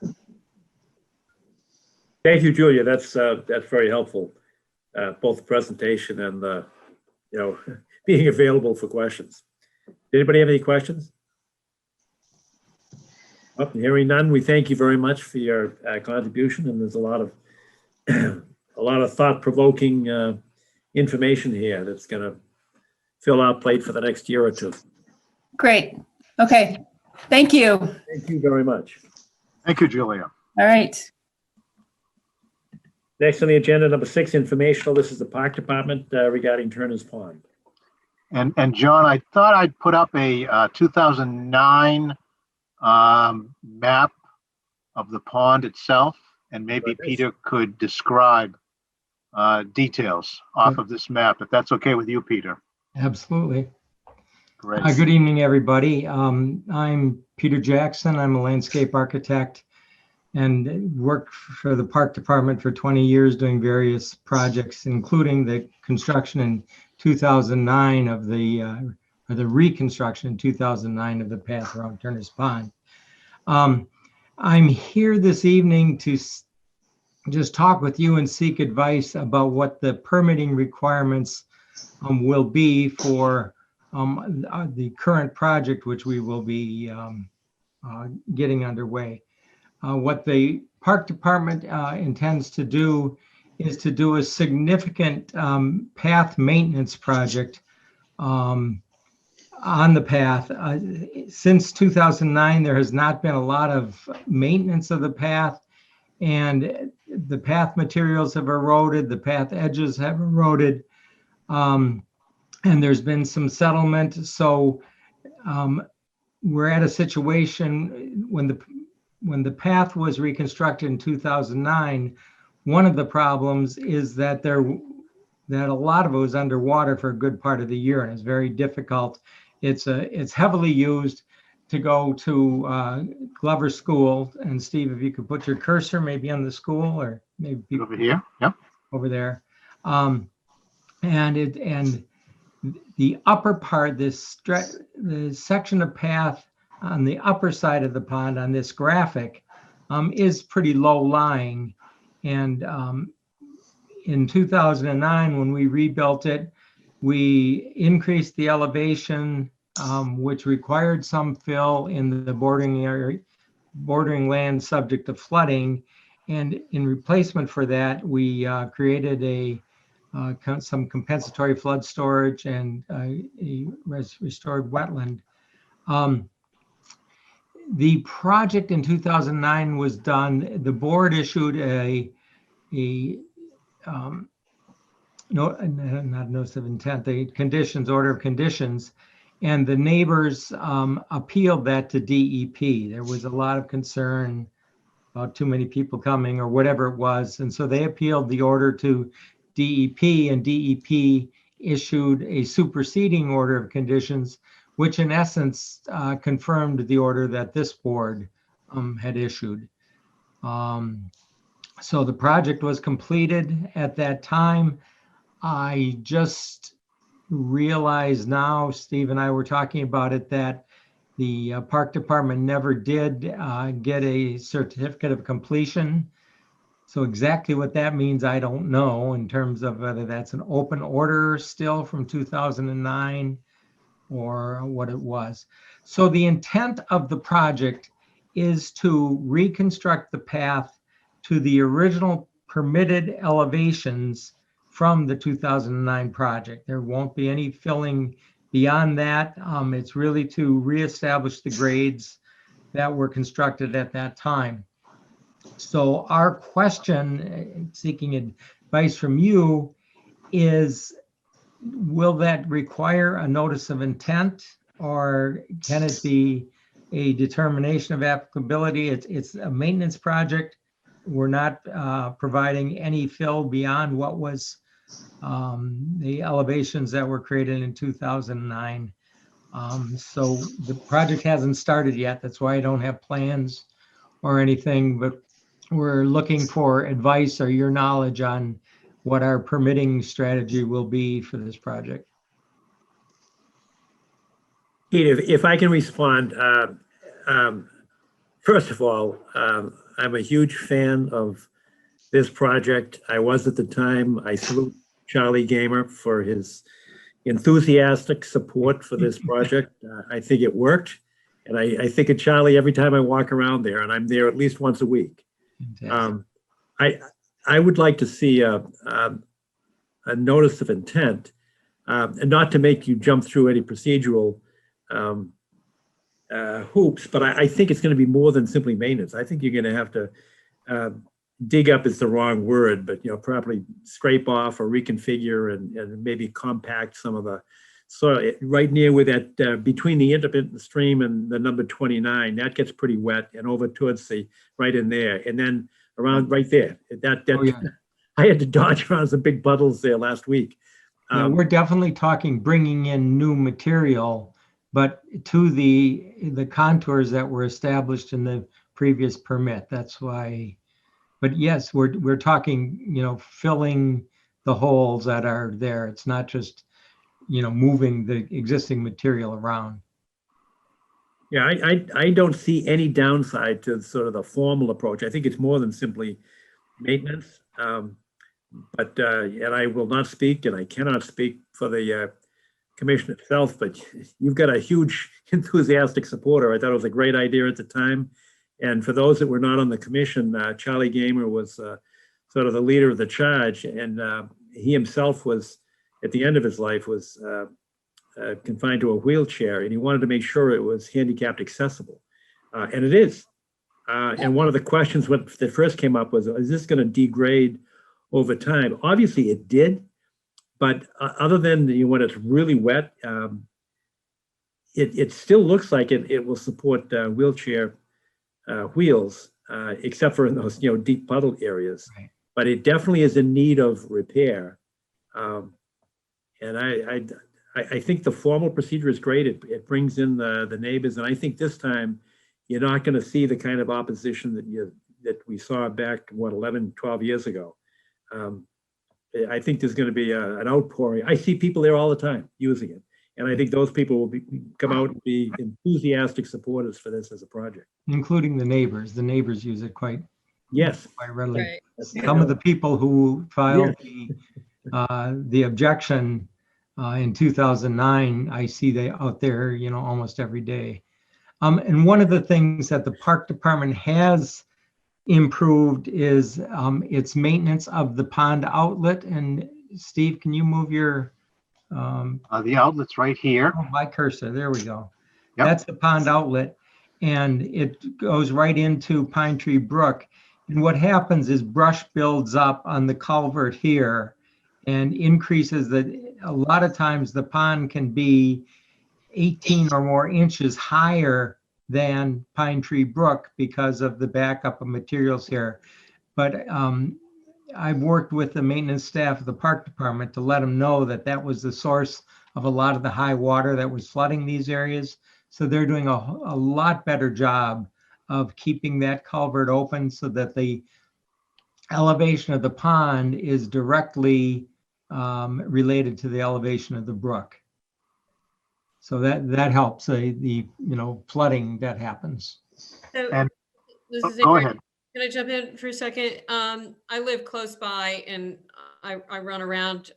Thank you, Julia. That's very helpful. Both the presentation and the, you know, being available for questions. Anybody have any questions? Well, hearing none, we thank you very much for your contribution, and there's a lot of thought-provoking information here that's going to fill our plate for the next year or two.
Great. Okay. Thank you.
Thank you very much.
Thank you, Julia.
All right.
Next on the agenda, number 6, informational. This is the Park Department regarding Turner's Pond.
And John, I thought I'd put up a 2009 map of the pond itself, and maybe Peter could describe details off of this map, if that's okay with you, Peter.
Absolutely.
Great.
Good evening, everybody. I'm Peter Jackson. I'm a landscape architect and worked for the Park Department for 20 years doing various projects, including the construction in 2009 of the reconstruction in 2009 of the path around Turner's Pond. I'm here this evening to just talk with you and seek advice about what the permitting requirements will be for the current project, which we will be getting underway. What the Park Department intends to do is to do a significant path maintenance project on the path. Since 2009, there has not been a lot of maintenance of the path, and the path materials have eroded, the path edges have eroded. And there's been some settlement. So we're at a situation when the path was reconstructed in 2009, one of the problems is that that a lot of it was underwater for a good part of the year, and it's very difficult. It's heavily used to go to Glover School. And Steve, if you could put your cursor maybe on the school, or maybe
Over here, yep.
over there. And the upper part, the section of path on the upper side of the pond on this graphic is pretty low lying. And in 2009, when we rebuilt it, we increased the elevation, which required some fill in the bordering land subject to flooding. And in replacement for that, we created some compensatory flood storage and a restored wetland. The project in 2009 was done. The board issued not notice of intent, the order of conditions, and the neighbors appealed that to DEP. There was a lot of concern about too many people coming or whatever it was, and so they appealed the order to DEP, and DEP issued a superseding order of conditions, which in essence confirmed the order that this board had issued. So the project was completed at that time. I just realized now, Steve and I were talking about it, that the park department never did get a certificate of completion. So exactly what that means, I don't know, in terms of whether that's an open order still from 2009 or what it was. So the intent of the project is to reconstruct the path to the original permitted elevations from the 2009 project. There won't be any filling beyond that. It's really to reestablish the grades that were constructed at that time. So our question, seeking advice from you, is will that require a notice of intent, or can it be a determination of applicability? It's a maintenance project. We're not providing any fill beyond what was the elevations that were created in 2009. So the project hasn't started yet. That's why I don't have plans or anything, but we're looking for advice or your knowledge on what our permitting strategy will be for this project.
Pete, if I can respond, first of all, I'm a huge fan of this project. I was at the time. I salute Charlie Gamer for his enthusiastic support for this project. I think it worked. And I think of Charlie every time I walk around there, and I'm there at least once a week. I would like to see a notice of intent, and not to make you jump through any procedural hoops, but I think it's going to be more than simply maintenance. I think you're going to have to dig up is the wrong word, but properly scrape off or reconfigure and maybe compact some of the soil right near where that between the intermittent stream and the number 29, that gets pretty wet, and over towards the right in there, and then around right there. I had to dodge around some big puddles there last week.
We're definitely talking bringing in new material, but to the contours that were established in the previous permit. That's why. But yes, we're talking, filling the holes that are there. It's not just, moving the existing material around.
Yeah, I don't see any downside to sort of the formal approach. I think it's more than simply maintenance. But and I will not speak, and I cannot speak for the commission itself, but you've got a huge enthusiastic supporter. I thought it was a great idea at the time. And for those that were not on the commission, Charlie Gamer was sort of the leader of the charge, and he himself was, at the end of his life, was confined to a wheelchair, and he wanted to make sure it was handicapped accessible. And it is. And one of the questions that first came up was, is this going to degrade over time? Obviously it did, But other than when it's really wet, it still looks like it will support wheelchair wheels, except for in those, deep puddle areas.
Right.
But it definitely is in need of repair. And I think the formal procedure is great. It brings in the neighbors, and I think this time you're not going to see the kind of opposition that we saw back, 11, 12 years ago. I think there's going to be an outpouring. I see people there all the time using it, and I think those people will come out and be enthusiastic supporters for this as a project.
Including the neighbors. The neighbors use it quite readily.
Right.
Some of the people who filed the objection in 2009, I see they out there, almost every day. And one of the things that the park department has improved is its maintenance of the pond outlet. And Steve, can you move your
The outlet's right here.
my cursor? There we go.
Yep.
That's the pond outlet, and it goes right into Pine Tree Brook. And what happens is brush builds up on the culvert here and increases a lot of times the pond can be 18 or more inches higher than Pine Tree Brook because of the backup of materials here. But I've worked with the maintenance staff of the park department to let them know that was the source of a lot of the high water that was flooding these areas. So they're doing a lot better job of keeping that culvert open so that the elevation of the pond is directly related to the elevation of the brook. So that helps the flooding that happens.
So
And-
this is
Go
Ingrid.
ahead.
Can I jump in for a second? I live close by and I run around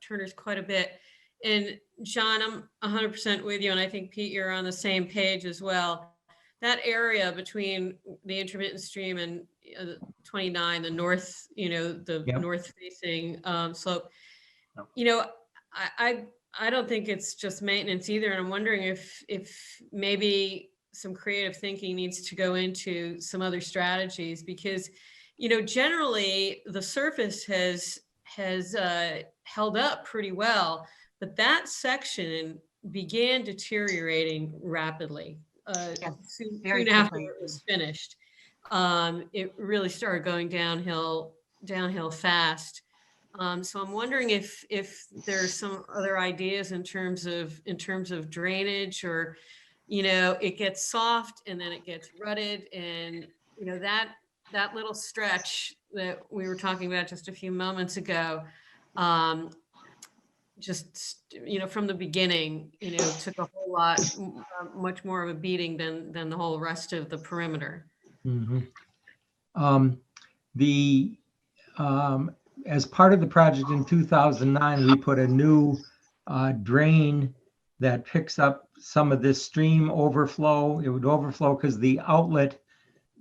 Turner's quite a bit. And John, I'm 100% with you. And I think Pete, you're on the same page as well. That area between the intermittent stream and 29, the north, the
Yep.
north facing slope,
Yep.
I don't think it's just maintenance either. And I'm wondering if maybe some creative thinking needs to go into some other strategies, because, generally the surface has held up pretty well, but that section began deteriorating rapidly.
very
Soon after
quickly.
it was finished, it really started going downhill fast. So I'm wondering if there's some other ideas in terms of drainage, or, it gets soft and then it gets rutted, and that little stretch that we were talking about just a few moments ago, from the beginning, took a whole lot, much more of a beating than the whole rest of the perimeter.
Mhm. As part of the project in 2009, we put a new drain that picks up some of this stream overflow. It would overflow because the outlet,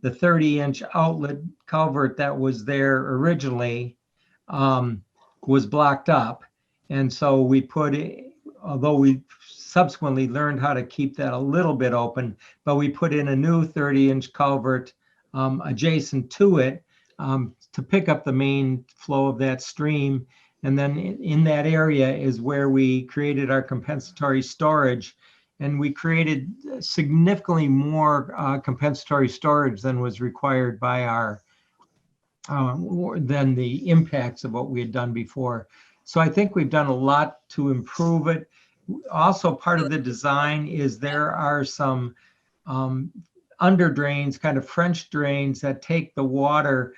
the 30-inch outlet culvert that was there originally was blocked up. And so we although we subsequently learned how to keep that a little bit open, but we put in a new 30-inch culvert adjacent to it to pick up the main flow of that stream. And then in that area is where we created our compensatory storage. And we created significantly more compensatory storage than was required by than the impacts of what we had done before. So I think we've done a lot to improve it. Also, part of the design is there are some under drains, kind of French drains that take the water.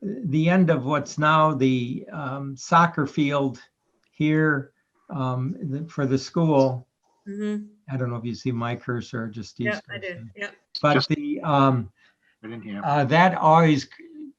The end of what's now the soccer field here for the school.
Mm-hmm.
I don't know if you see my cursor or just Steve's
Yeah, I do.
cursor.
Yeah.
But
Just- Right in here.
that always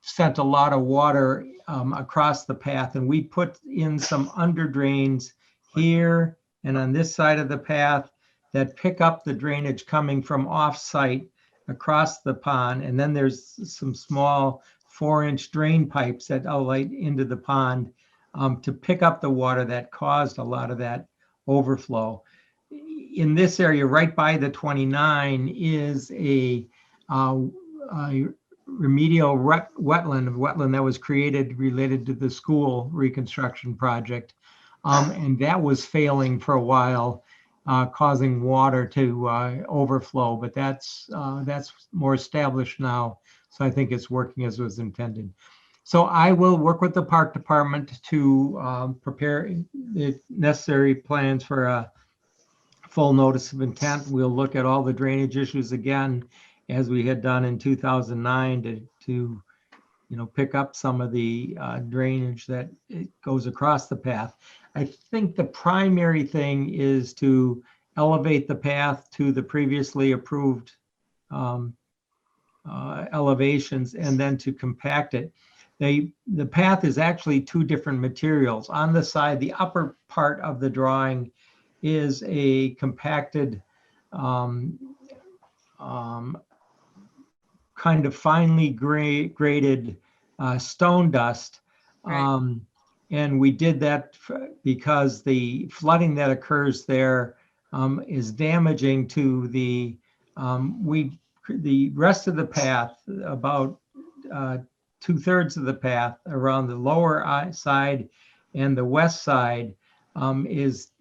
sent a lot of water across the path, and we put in some under drains here and on this side of the path that pick up the drainage coming from off-site across the pond. And then there's some small 4-inch drain pipes that outlet into the pond to pick up the water that caused a lot of that overflow. In this area, right by the 29, is a remedial wetland that was created related to the school reconstruction project. And that was failing for a while, causing water to overflow, but that's more established now. So I think it's working as was intended. So I will work with the park department to prepare the necessary plans for a full notice of intent. We'll look at all the drainage issues again, as we had done in 2009 to pick up some of the drainage that it goes across the path. I think the primary thing is to elevate the path to the previously approved elevations and then to compact it. The path is actually two different materials. On the side, the upper part of the drawing is a compacted kind of finely graded stone dust.
Right.
And we did that because the flooding that occurs there is damaging to the rest of the path. About 2/3 of the path around the lower side and the west side is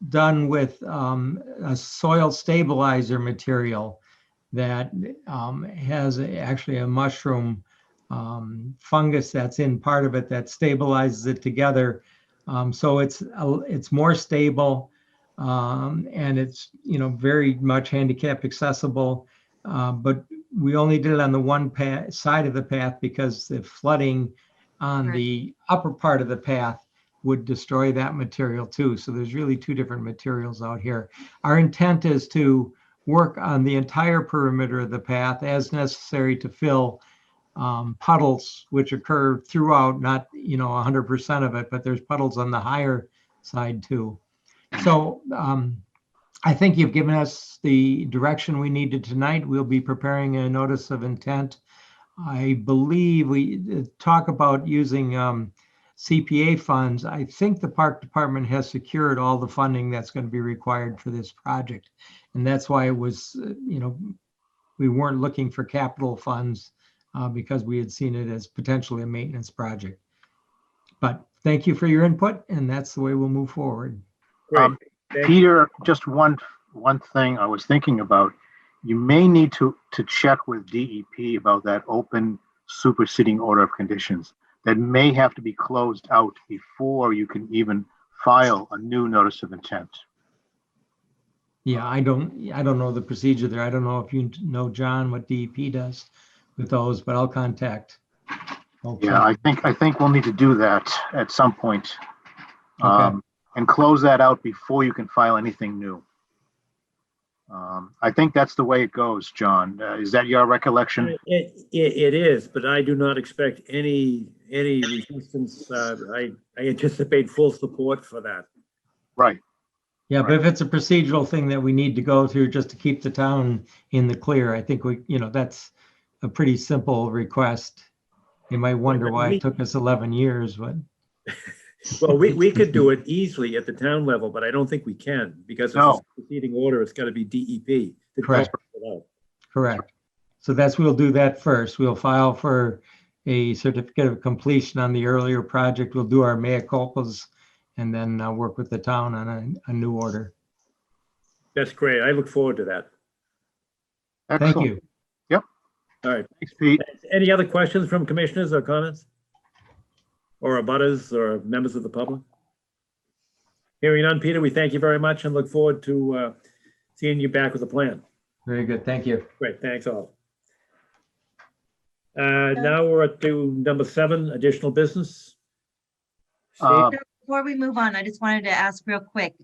done with a soil stabilizer material that has actually a mushroom fungus that's in part of it that stabilizes it together. So it's more stable and it's very much handicap accessible. But we only did it on the one side of the path because the flooding on the upper part of the path would destroy that material too. So there's really two different materials out here. Our intent is to work on the entire perimeter of the path as necessary to fill puddles which occur throughout, not 100% of it, but there's puddles on the higher side too. So I think you've given us the direction we needed tonight. We'll be preparing a notice of intent. I believe we talk about using CPA funds. I think the park department has secured all the funding that's going to be required for this project. And that's why it was, we weren't looking for capital funds because we had seen it as potentially a maintenance project. But thank you for your input, and that's the way we'll move forward.
Great.
Peter, just one thing I was thinking about. You may need to check with DEP about that open superseding order of conditions. That may have to be closed out before you can even file a new notice of intent.
Yeah, I don't know the procedure there. I don't know if you know, John, what DEP does with those, but I'll contact.
Yeah, I think we'll need to do that at some point.
Okay.
And close that out before you can file anything new. I think that's the way it goes, John. Is that your recollection?
It is, but I do not expect any resistance. I anticipate full support for that.
Right.
Yeah, but if it's a procedural thing that we need to go through just to keep the town in the clear, I think that's a pretty simple request. You might wonder why it took us 11 years, but.
Well, we could do it easily at the town level, but I don't think we can because it's a proceeding order. It's got to be DEP.
Correct. Correct. So we'll do that first. We'll file for a certificate of completion on the earlier project. We'll do our mea culpas and then work with the town on a new order.
That's great. I look forward to that.
Excellent.
Thank you.
Yep.
All right.
Thanks, Pete.
Any other questions from commissioners or comments? Or abutters or members of the public? Hearing none, Peter, we thank you very much and look forward to seeing you back with a plan.
Very good. Thank you.
Great, thanks all. Now we're up to number 7, additional business. Steve?
Before we move on, I just wanted to ask real quick.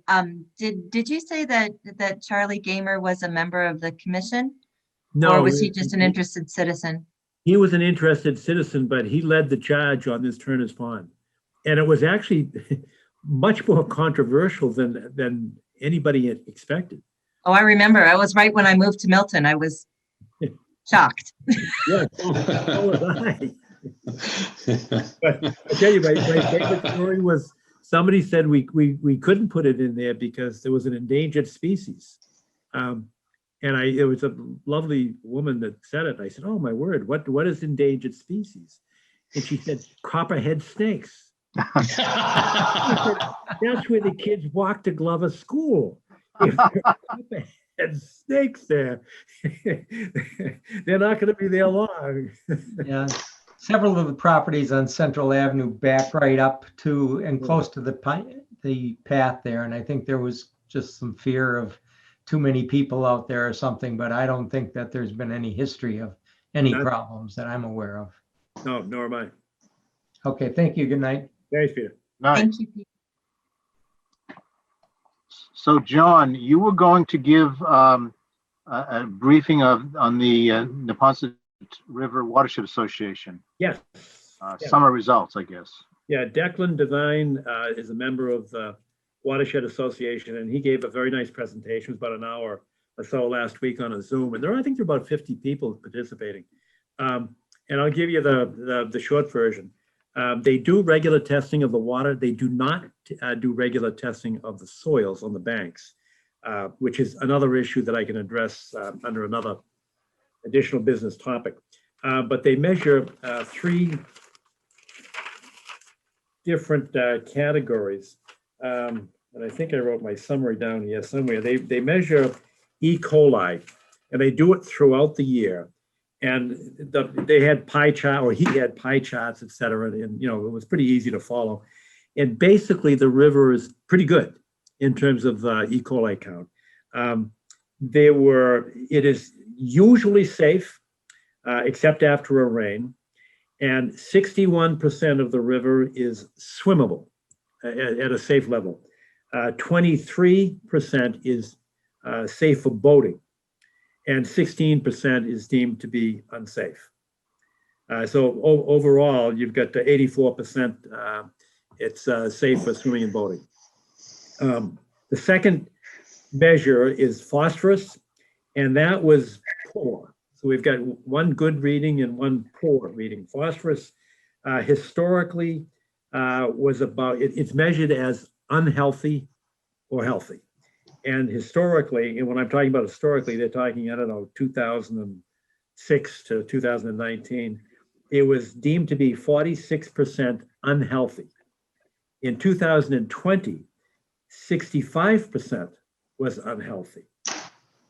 Did you say that Charlie Gamer was a member of the commission?
No.
Or was he just an interested citizen?
He was an interested citizen, but he led the charge on this Turner's Pond. And it was actually much more controversial than anybody had expected.
Oh, I remember. I was right when I moved to Milton. I was shocked.
Yeah, so was I. But I tell you, my favorite story was somebody said we couldn't put it in there because there was an endangered species. And it was a lovely woman that said it. I said, "Oh my word, what is endangered species?" And she said, "Copperhead snakes." That's where the kids walk to Glover School. If there and snakes there, they're not going to be there long.
Yeah, several of the properties on Central Avenue back right up to and close to the path there. And I think there was just some fear of too many people out there or something, but I don't think that there's been any history of any problems that I'm aware of.
No, nor am I.
Okay, thank you. Good night.
Thanks, Peter.
Nice.
Thank you. Pete.
So John, you were going to give a briefing on the Neponset River Watershed Association.
Yes.
Summer results, I guess.
Yeah, Declan Devine is a member of the Watershed Association, and he gave a very nice presentation. It was about an hour or so last week on a Zoom, and I think there are about 50 people participating. And I'll give you the short version. They do regular testing of the water. They do not do regular testing of the soils on the banks, which is another issue that I can address under another additional business topic. But they measure three different categories. And I think I wrote my summary down here somewhere. They measure E. coli, and they do it throughout the year. And they had pie chart, or he had pie charts, et cetera. And, it was pretty easy to follow. And basically the river is pretty good in terms of E. coli count. It is usually safe, except after a rain. And 61% of the river is swimmable at a safe level. 23% is safe for boating, and 16% is deemed to be unsafe. So overall, you've got 84% it's safe for swimming and boating. The second measure is phosphorus, and that was poor. So we've got one good reading and one poor reading. Phosphorus historically was about, it's measured as unhealthy or healthy. And historically, and when I'm talking about historically, they're talking, 2006 to 2019, it was deemed to be 46% unhealthy. In 2020, 65% was unhealthy.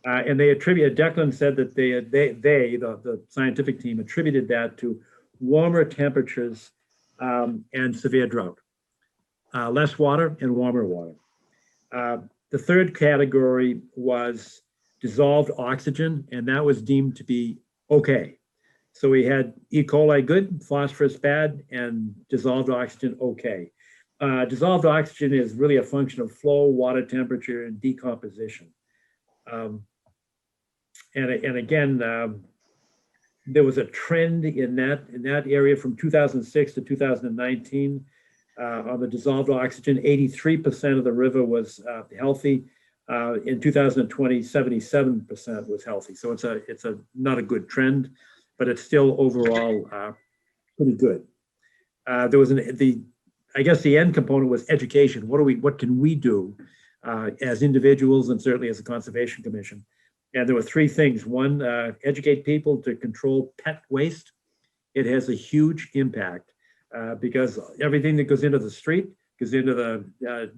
And they attribute, Declan said that the scientific team attributed that to warmer temperatures and severe drought. Less water and warmer water. The third category was dissolved oxygen, and that was deemed to be okay. So we had E. coli good, phosphorus bad, and dissolved oxygen okay. Dissolved oxygen is really a function of flow, water temperature, and decomposition. And again, there was a trend in that area from 2006 to 2019 on the dissolved oxygen. 83% of the river was healthy. In 2020, 77% was healthy. So it's not a good trend, but it's still overall pretty good. There was I guess the end component was education. What can we do as individuals and certainly as a conservation commission? And there were three things. One, educate people to control pet waste. It has a huge impact because everything that goes into the street goes into the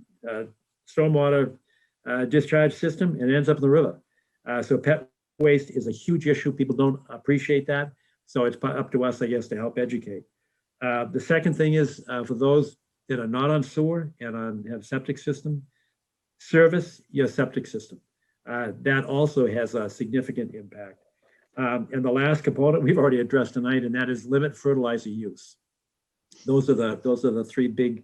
stormwater discharge system and ends up in the river. So pet waste is a huge issue. People don't appreciate that. So it's up to us, I guess, to help educate. The second thing is for those that are not on sewer and have septic system, service your septic system. That also has a significant impact. And the last component we've already addressed tonight, and that is limit fertilizer use. Those are the three big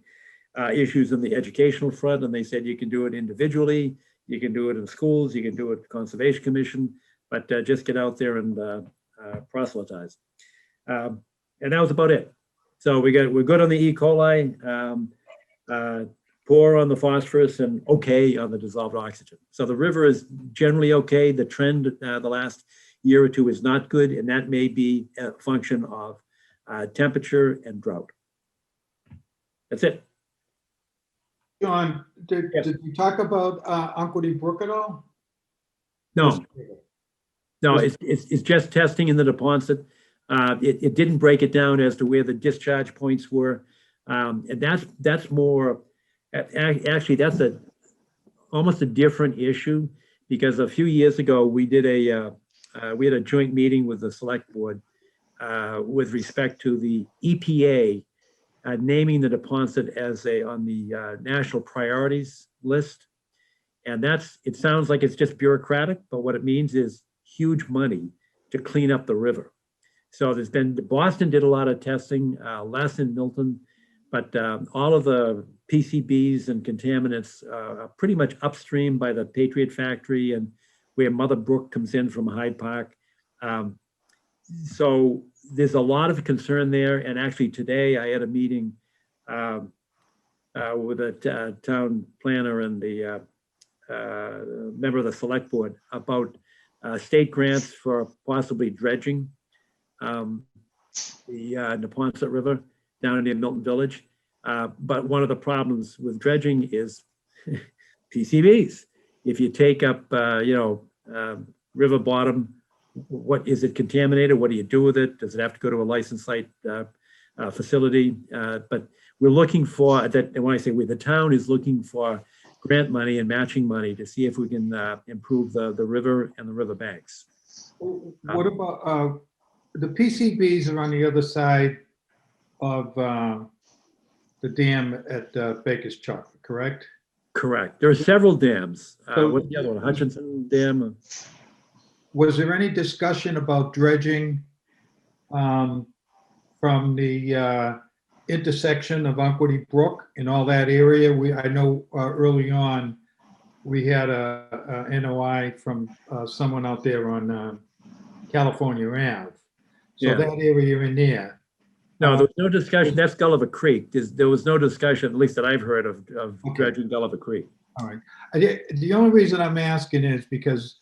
issues in the educational front. And they said you can do it individually, you can do it in schools, you can do it at Conservation Commission, but just get out there and proselytize. And that was about it. So we're good on the E. coli. Poor on the phosphorus, and okay on the dissolved oxygen. So the river is generally okay. The trend the last year or two is not good, and that may be a function of temperature and drought. That's it.
John, did you talk about Unquity Brook at all?
No, it's just testing in the Neponset. It didn't break it down as to where the discharge points were. And that's more, actually, that's almost a different issue, because a few years ago, we had a joint meeting with the select board with respect to the EPA naming the deposit as on the national priorities list. And it sounds like it's just bureaucratic, but what it means is huge money to clean up the river. So Boston did a lot of testing, less in Milton, but all of the PCBs and contaminants are pretty much upstream by the Patriot Factory and where Mother Brook comes in from Hyde Park. So there's a lot of concern there. And actually today I had a meeting with a town planner and the member of the select board about state grants for possibly dredging the Neponset River down near Milton Village. But one of the problems with dredging is PCBs. If you take up, river bottom, what is it contaminated? What do you do with it? Does it have to go to a licensed site facility? But we're looking for that. And when I say the town is looking for grant money and matching money to see if we can improve the river and the river banks.
What about, the PCBs are on the other side of the dam at Baker's Chocolate, correct?
Correct. There are several dams.
So-
What's the other one? Hutchinson Dam?
Was there any discussion about dredging from the intersection of Unquity Brook and all that area? I know early on, we had a NOI from someone out there on California Ave. So
Yeah.
that area in there.
No, there was no discussion. That's Gulliver Creek. There was no discussion, at least that I've heard of
Okay.
dredging Gulliver Creek.
All right. The only reason I'm asking is because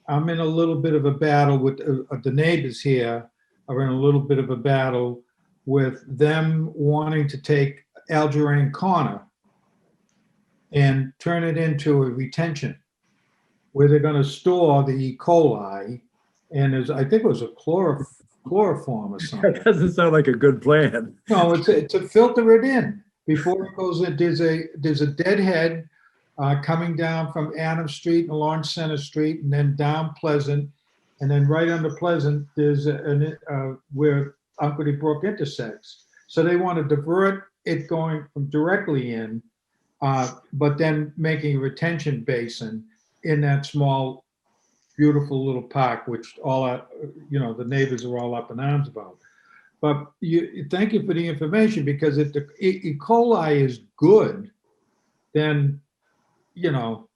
I'm in a little bit of a battle with the neighbors here are in a little bit of a battle with them wanting to take Algerine Corner and turn it into a retention where they're going to store the E. coli. And I think it was a chloroform or something.
That doesn't sound like a good plan.
No, it's to filter it in before it goes in. There's a deadhead coming down from Adams Street and along Center Street and then down Pleasant. And then right under Pleasant, there's where Unquity Brook intersects. So they want to divert it going from directly in, but then making a retention basin in that small, beautiful little park, which the neighbors are all up in arms about. But thank you for the information, because if the E. coli is good, then,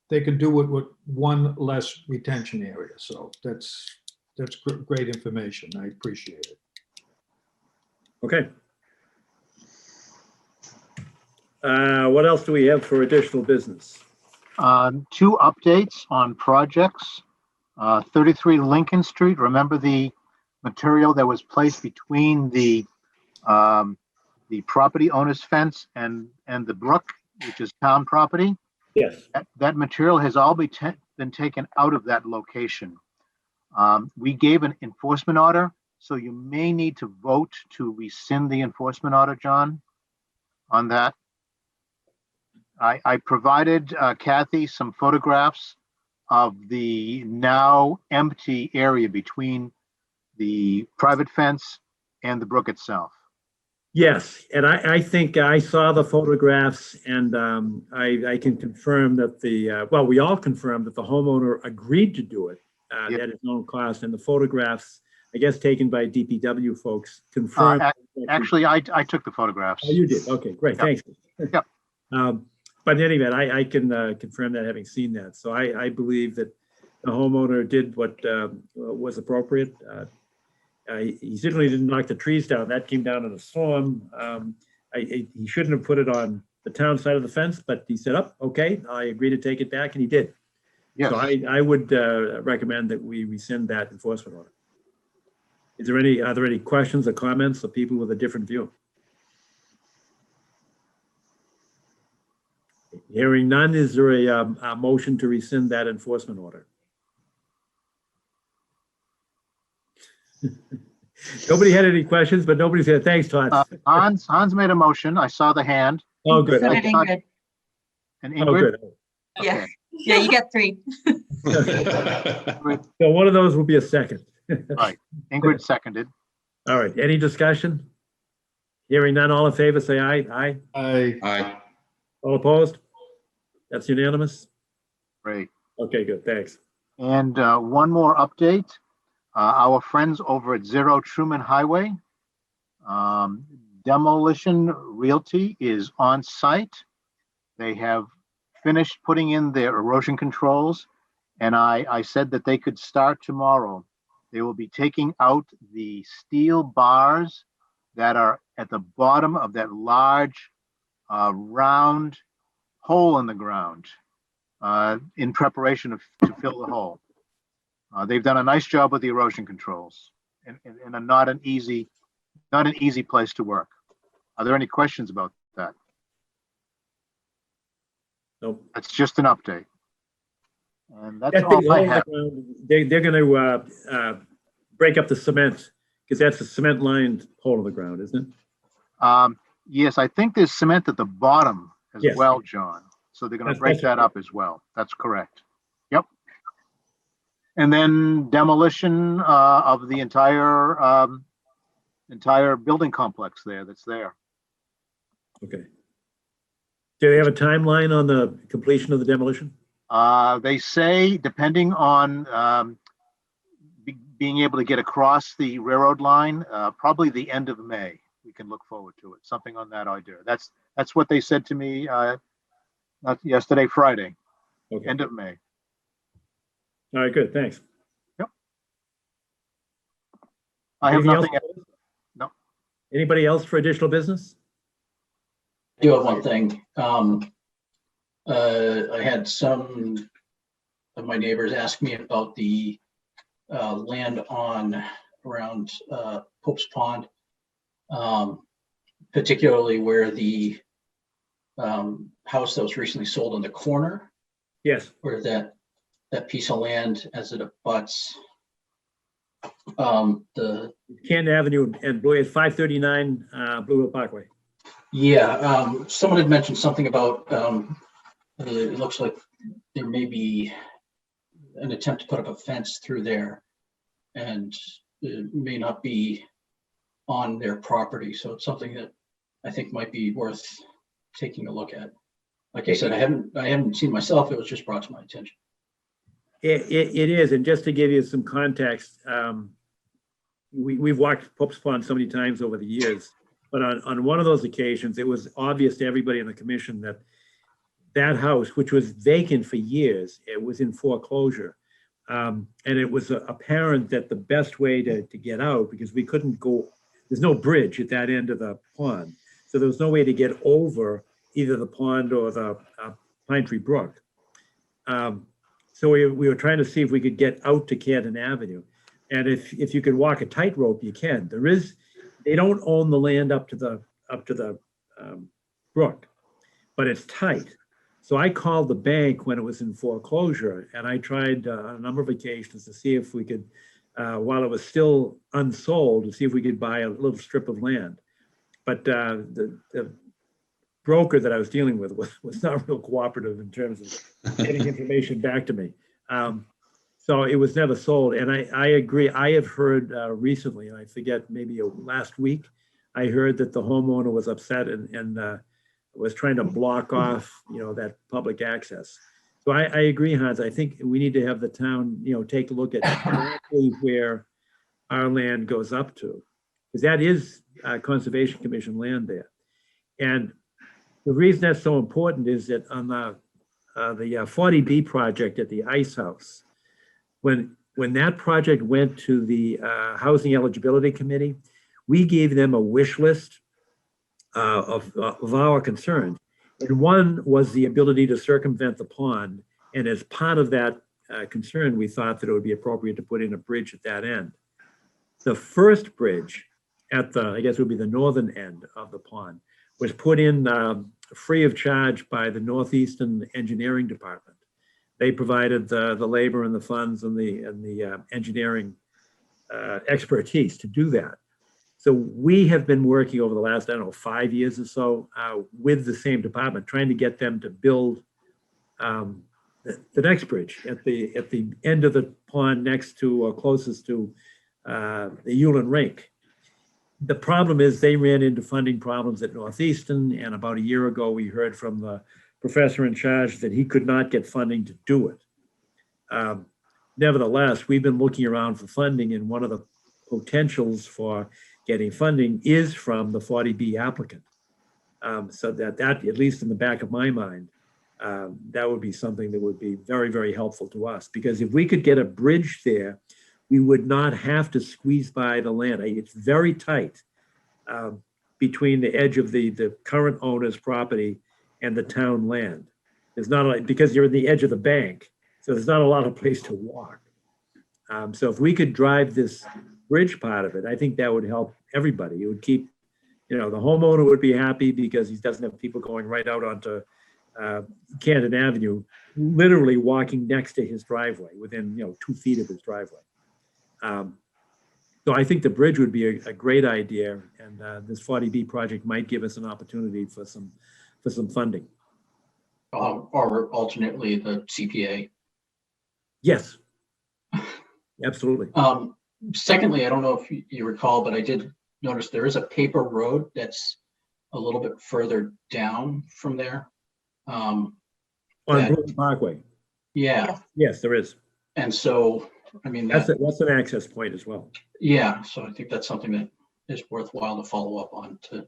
they can do it with one less retention area. So that's great information. I appreciate it.
Okay. What else do we have for additional business?
2 updates on projects. 33 Lincoln Street, remember the material that was placed between the property owner's fence and the brook, which is town property?
Yes.
That material has all been taken out of that location. We gave an enforcement order, so you may need to vote to rescind the enforcement order, John, on that. I provided Kathy some photographs of the now empty area between the private fence and the brook itself.
Yes, and I think I saw the photographs, and I can confirm that we all confirmed that the homeowner agreed to do it
Yep.
at his own cost, and the photographs, I guess, taken by DPW folks confirmed.
Actually, I took the photographs.
Oh, you did? Okay, great,
Yep.
thanks.
Yep.
But in any event, I can confirm that, having seen that. So I believe that the homeowner did what was appropriate. He certainly didn't knock the trees down. That came down in a storm. He shouldn't have put it on the town side of the fence, but he said, okay, I agree to take it back, and he did.
Yes.
So I would recommend that we rescind that enforcement order. Are there any questions or comments of people with a different view? Hearing none, is there a motion to rescind that enforcement order? Nobody had any questions, but nobody said, thanks, Todd.
Hans made a motion. I saw the hand.
Oh, good.
So did Ingrid.
And
Oh,
Ingrid?
good.
Yeah,
Okay.
yeah, you get 3.
So one of those will be a second.
Right. Ingrid seconded.
All right, any discussion? Hearing none, all in favor, say aye. Aye.
Aye.
All opposed? That's unanimous?
Great.
Okay, good, thanks.
And one more update. Our friends over at Zero Truman Highway, Demolition Realty is on site. They have finished putting in their erosion controls, and I said that they could start tomorrow. They will be taking out the steel bars that are at the bottom of that large round hole in the ground in preparation to fill the hole. They've done a nice job with the erosion controls and not an easy place to work. Are there any questions about that?
Nope.
That's just an update. And that's
That big
all I
hole in the
have.
ground, they're gonna break up the cement, because that's a cement lined hole in the ground, isn't it?
Yes, I think there's cement at the bottom as
Yes.
well, John. So they're going to break that up as well. That's correct. Yep. And then demolition of the entire building complex that's there.
Okay. Do they have a timeline on the completion of the demolition?
They say, depending on being able to get across the railroad line, probably the end of May. We can look forward to it. Something on that idea. That's what they said to me not yesterday, Friday.
Okay.
End of May.
All right, good, thanks.
Yep. I have
Anything
nothing.
else?
No.
Anybody else for additional business?
I do have one thing. I had some of my neighbors ask me about the land around Pope's Pond, particularly where the house that was recently sold on the corner,
Yes.
where that piece of land as it abuts the
Canton Avenue and Blue, 539 Blue Hill Parkway.
someone had mentioned something about it looks like there may be an attempt to put up a fence through there, and it may not be on their property. So it's something that I think might be worth taking a look at. Like I said, I haven't seen myself. It was just brought to my attention.
It is, and just to give you some context, we've walked Pope's Pond so many times over the years, but on one of those occasions, it was obvious to everybody in the commission that that house, which was vacant for years, it was in foreclosure. And it was apparent that the best way to get out, because we couldn't go, there's no bridge at that end of the pond. So there was no way to get over either the pond or the Pine Tree Brook. So we were trying to see if we could get out to Canton Avenue. And if you can walk a tightrope, you can. They don't own the land up to the brook, but it's tight. So I called the bank when it was in foreclosure, and I tried on a number of occasions to see if we could, while it was still unsold, to see if we could buy a little strip of land. But the broker that I was dealing with was not real cooperative in terms of getting information back to me. So it was never sold. And I agree. I have heard recently, and I forget, maybe last week, I heard that the homeowner was upset and was trying to block off, that public access. So I agree, Hans. I think we need to have the town, take a look at exactly where our land goes up to, because that is Conservation Commission land there. And the reason that's so important is that on the 40B project at the Ice House, when that project went to the Housing Eligibility Committee, we gave them a wish list of our concerns. And one was the ability to circumvent the pond. And as part of that concern, we thought that it would be appropriate to put in a bridge at that end. The first bridge at I guess it would be the northern end of the pond, was put in free of charge by the Northeastern Engineering Department. They provided the labor and the funds and the engineering expertise to do that. So we have been working over the last, I don't know, 5 years or so with the same department, trying to get them to build the next bridge at the end of the pond next to or closest to the Yulin Rink. The problem is they ran into funding problems at Northeastern, and about a year ago, we heard from the professor in charge that he could not get funding to do it. Nevertheless, we've been looking around for funding, and one of the potentials for getting funding is from the 40B applicant. So that, at least in the back of my mind, that would be something that would be very, very helpful to us. Because if we could get a bridge there, we would not have to squeeze by the land. It's very tight between the edge of the current owner's property and the town land. There's not, because you're at the edge of the bank, so there's not a lot of place to walk. So if we could drive this bridge part of it, I think that would help everybody. It would keep, the homeowner would be happy because he doesn't have people going right out onto Canton Avenue, literally walking next to his driveway, within 2 feet of his driveway. So I think the bridge would be a great idea, and this 40B project might give us an opportunity for some funding.
Or alternately, the CPA.
Yes, absolutely.
Secondly, I don't know if you recall, but I did notice there is a paper road that's a little bit further down from there.
On Blue Parkway.
Yeah.
Yes, there is.
And so, I mean,
that's an access point as well.
Yeah, so I think that's something that is worthwhile to follow up on, to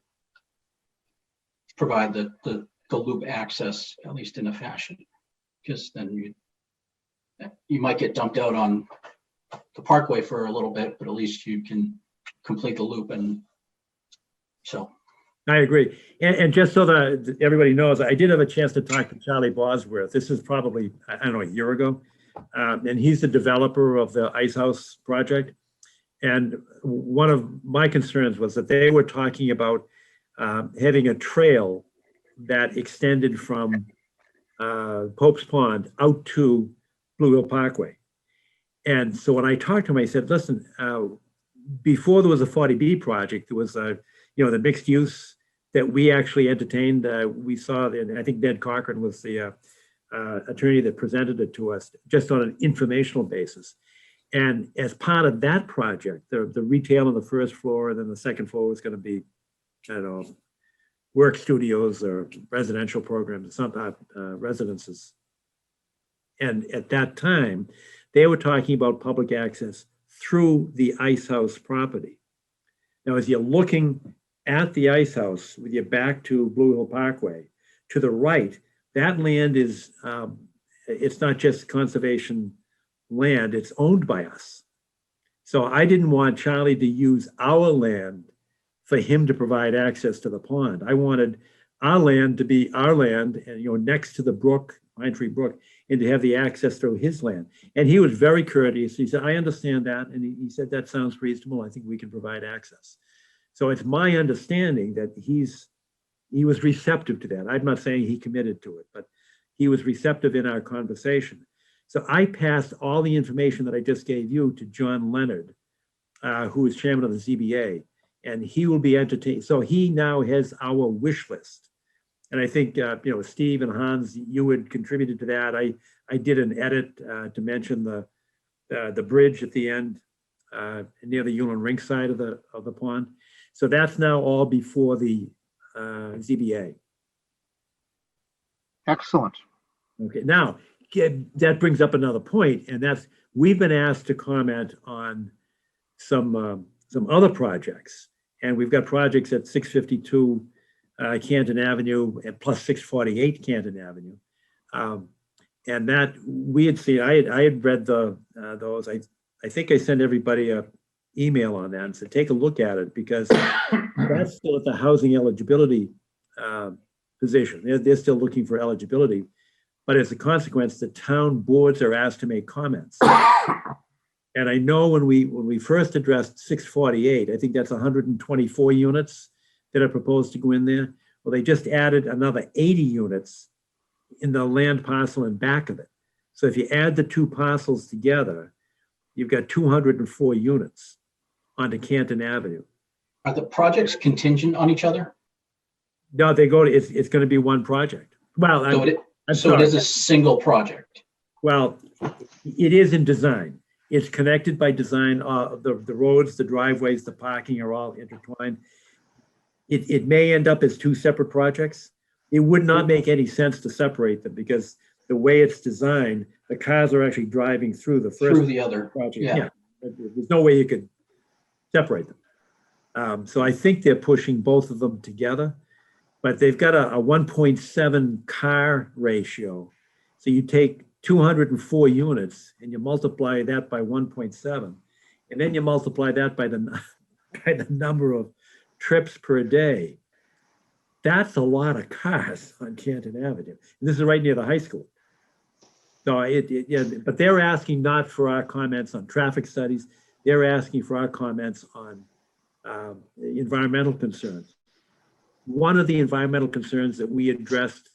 provide the loop access, at least in a fashion, because then you might get dumped out on the parkway for a little bit, but at least you can complete the loop. And so
I agree. And just so that everybody knows, I did have a chance to talk to Charlie Bosworth. This is probably, I don't know, a year ago. And he's the developer of the Ice House project. And one of my concerns was that they were talking about having a trail that extended from Pope's Pond out to Blue Hill Parkway. And so when I talked to him, I said, listen, before there was a 40B project, there was the mixed use that we actually entertained. We saw, and I think Ned Cochran was the attorney that presented it to us just on an informational basis. And as part of that project, the retail on the first floor, and then the second floor was going to be, I don't know, work studios or residential programs, some residences. And at that time, they were talking about public access through the Ice House property. Now, as you're looking at the Ice House with your back to Blue Hill Parkway, to the right, that land is, it's not just conservation land, it's owned by us. So I didn't want Charlie to use our land for him to provide access to the pond. I wanted our land to be our land, and next to the brook, Pine Tree Brook, and to have the access through his land. And he was very courteous. He said, I understand that. And he said, that sounds reasonable. I think we can provide access. So it's my understanding that he was receptive to that. I'm not saying he committed to it, but he was receptive in our conversation. So I passed all the information that I just gave you to John Leonard, who is chairman of the ZBA, and he will be entertained. So he now has our wish list. And I think, Steve and Hans, you had contributed to that. I did an edit to mention the bridge at the end near the Yulin Rink side of the pond. So that's now all before the ZBA.
Excellent.
Okay, now that brings up another point, and that's we've been asked to comment on some other projects, and we've got projects at 652 Canton Avenue and plus 648 Canton Avenue, and that we had seen. I had read those. I think I sent everybody a email on that and said take a look at it, because that's still at the housing eligibility position. They're still looking for eligibility, but as a consequence, the town boards are asked to make comments. And I know when we first addressed 648, I think that's 124 units that are proposed to go in there. Well, they just added another 80 units in the land parcel in back of it. So if you add the two parcels together, you've got 204 units onto Canton Avenue.
Are the projects contingent on each other?
No, it's going to be one project. Well,
So it,
I'm
so it
sorry.
is a single project.
Well, it is in design. It's connected by design. The roads, the driveways, the parking are all intertwined. It may end up as two separate projects. It would not make any sense to separate them because the way it's designed, the cars are actually driving through the
Through
first
the other,
project.
yeah.
There's no way you could separate them. So I think they're pushing both of them together, but they've got a 1.7 car ratio. So you take 204 units and you multiply that by 1.7, and then you multiply that by the number of trips per day. That's a lot of cars on Canton Avenue. And this is right near the high school. So yeah, but they're asking not for our comments on traffic studies. They're asking for our comments on environmental concerns. One of the environmental concerns that we addressed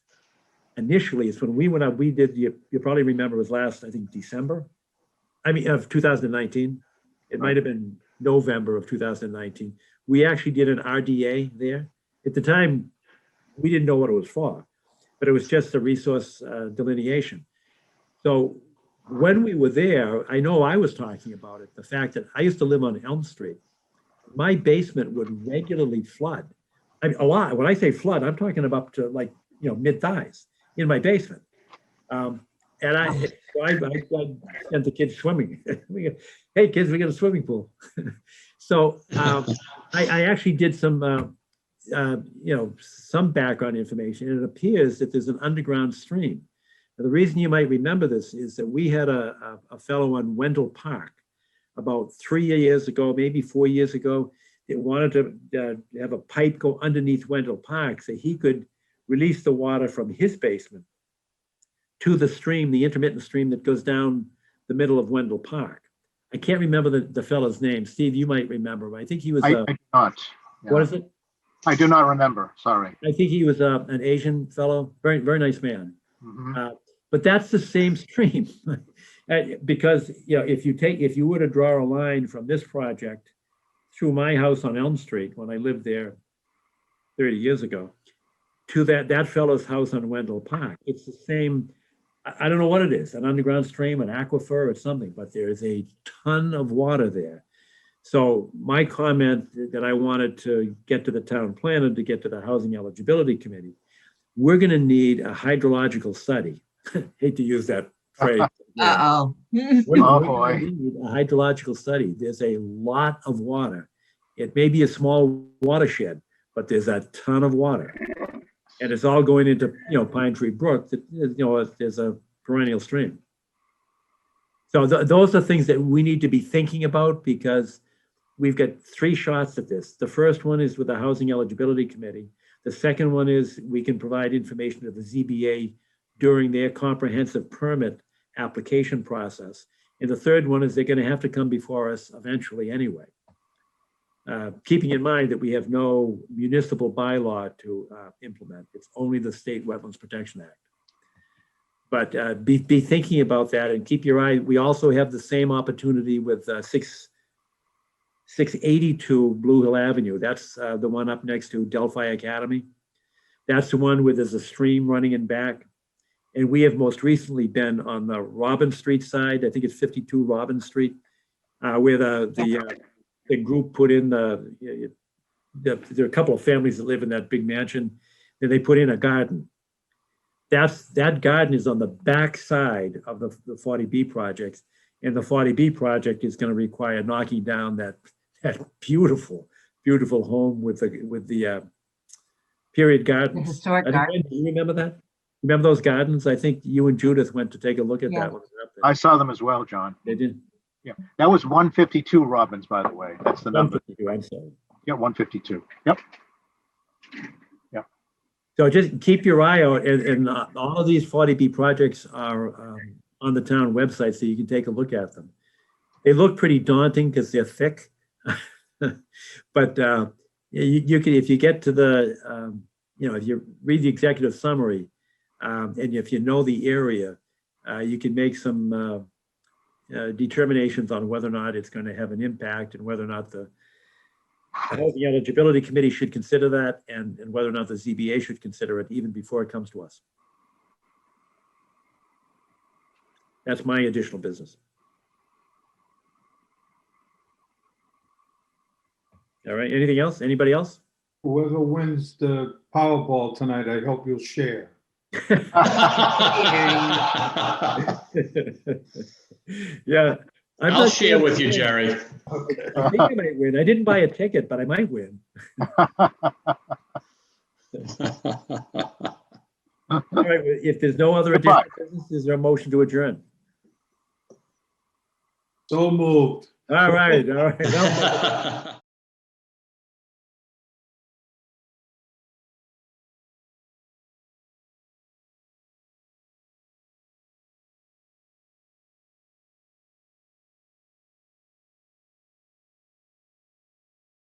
initially is when we went up, you probably remember, was last, I think, December. Of 2019. It might have been November of 2019. We actually did an RDA there. At the time, we didn't know what it was for, but it was just a resource delineation. So when we were there, I know I was talking about it, the fact that I used to live on Elm Street. My basement would regularly flood. I mean, a lot. When I say flood, I'm talking about to mid thighs in my basement. And I sent the kids swimming. Hey kids, we got a swimming pool. So I actually did some some background information, and it appears that there's an underground stream. Now, the reason you might remember this is that we had a fellow on Wendell Park about 3 years ago, maybe 4 years ago, that wanted to have a pipe go underneath Wendell Park so he could release the water from his basement to the stream, the intermittent stream that goes down the middle of Wendell Park. I can't remember the fellow's name. Steve, you might remember him. I think he was.
I do not. Yeah.
What is it?
I do not remember. Sorry.
I think he was an Asian fellow, very, very nice man.
Mhm.
But that's the same stream. Because if you were to draw a line from this project through my house on Elm Street when I lived there 30 years ago to that fellow's house on Wendell Park, it's the same. I don't know what it is, an underground stream, an aquifer or something, but there is a ton of water there. So my comment that I wanted to get to the town planner, to get to the Housing Eligibility Committee, we're going to need a hydrological study. Hate to use that phrase.
Uh-oh.
Oh, boy.
We need a hydrological study. There's a lot of water. It may be a small watershed, but there's a ton of water. And it's all going into, Pine Tree Brook, that, there's a perennial stream. So those are things that we need to be thinking about because we've got 3 shots at this. The first one is with the Housing Eligibility Committee. The second one is we can provide information to the ZBA during their comprehensive permit application process. And the third one is they're going to have to come before us eventually anyway. Keeping in mind that we have no municipal bylaw to implement. It's only the State Wetlands Protection Act. But be thinking about that and keep your eye. We also have the same opportunity with 682 Blue Hill Avenue. That's the one up next to Delphi Academy. That's the one where there's a stream running in back. And we have most recently been on the Robin Street side. I think it's 52 Robin Street, where the group put in there are a couple of families that live in that big mansion. Then they put in a garden. That garden is on the back side of the 40B projects. And the 40B project is going to require knocking down that beautiful, beautiful home with the period gardens.
The historic
garden. Do you remember that? Remember those gardens? I think you and Judith went to take a look at that one.
I saw them as well, John.
They did?
Yeah. That was 152 Robbins, by the way. That's the number.
152, I'm sorry.
Yeah, 152. Yep. Yep.
So just keep your eye out, and all of these 40B projects are on the town website, so you can take a look at them. They look pretty daunting because they're thick, but you can, if you get to the, if you read the executive summary, and if you know the area, you can make some determinations on whether or not it's going to have an impact and whether or not the Housing Eligibility Committee should consider that and whether or not the ZBA should consider it even before it comes to us. That's my additional business. All right, anything else? Anybody else?
Whoever wins the Powerball tonight, I hope you'll share.
Yeah. I'm
I'll
not
share
sure
with you,
if I
Jerry.
win. I think I might win. I didn't buy a ticket, but I might win. All right, if there's no other additional business, is there a motion to adjourn?
So moved.
All right, all right. Well,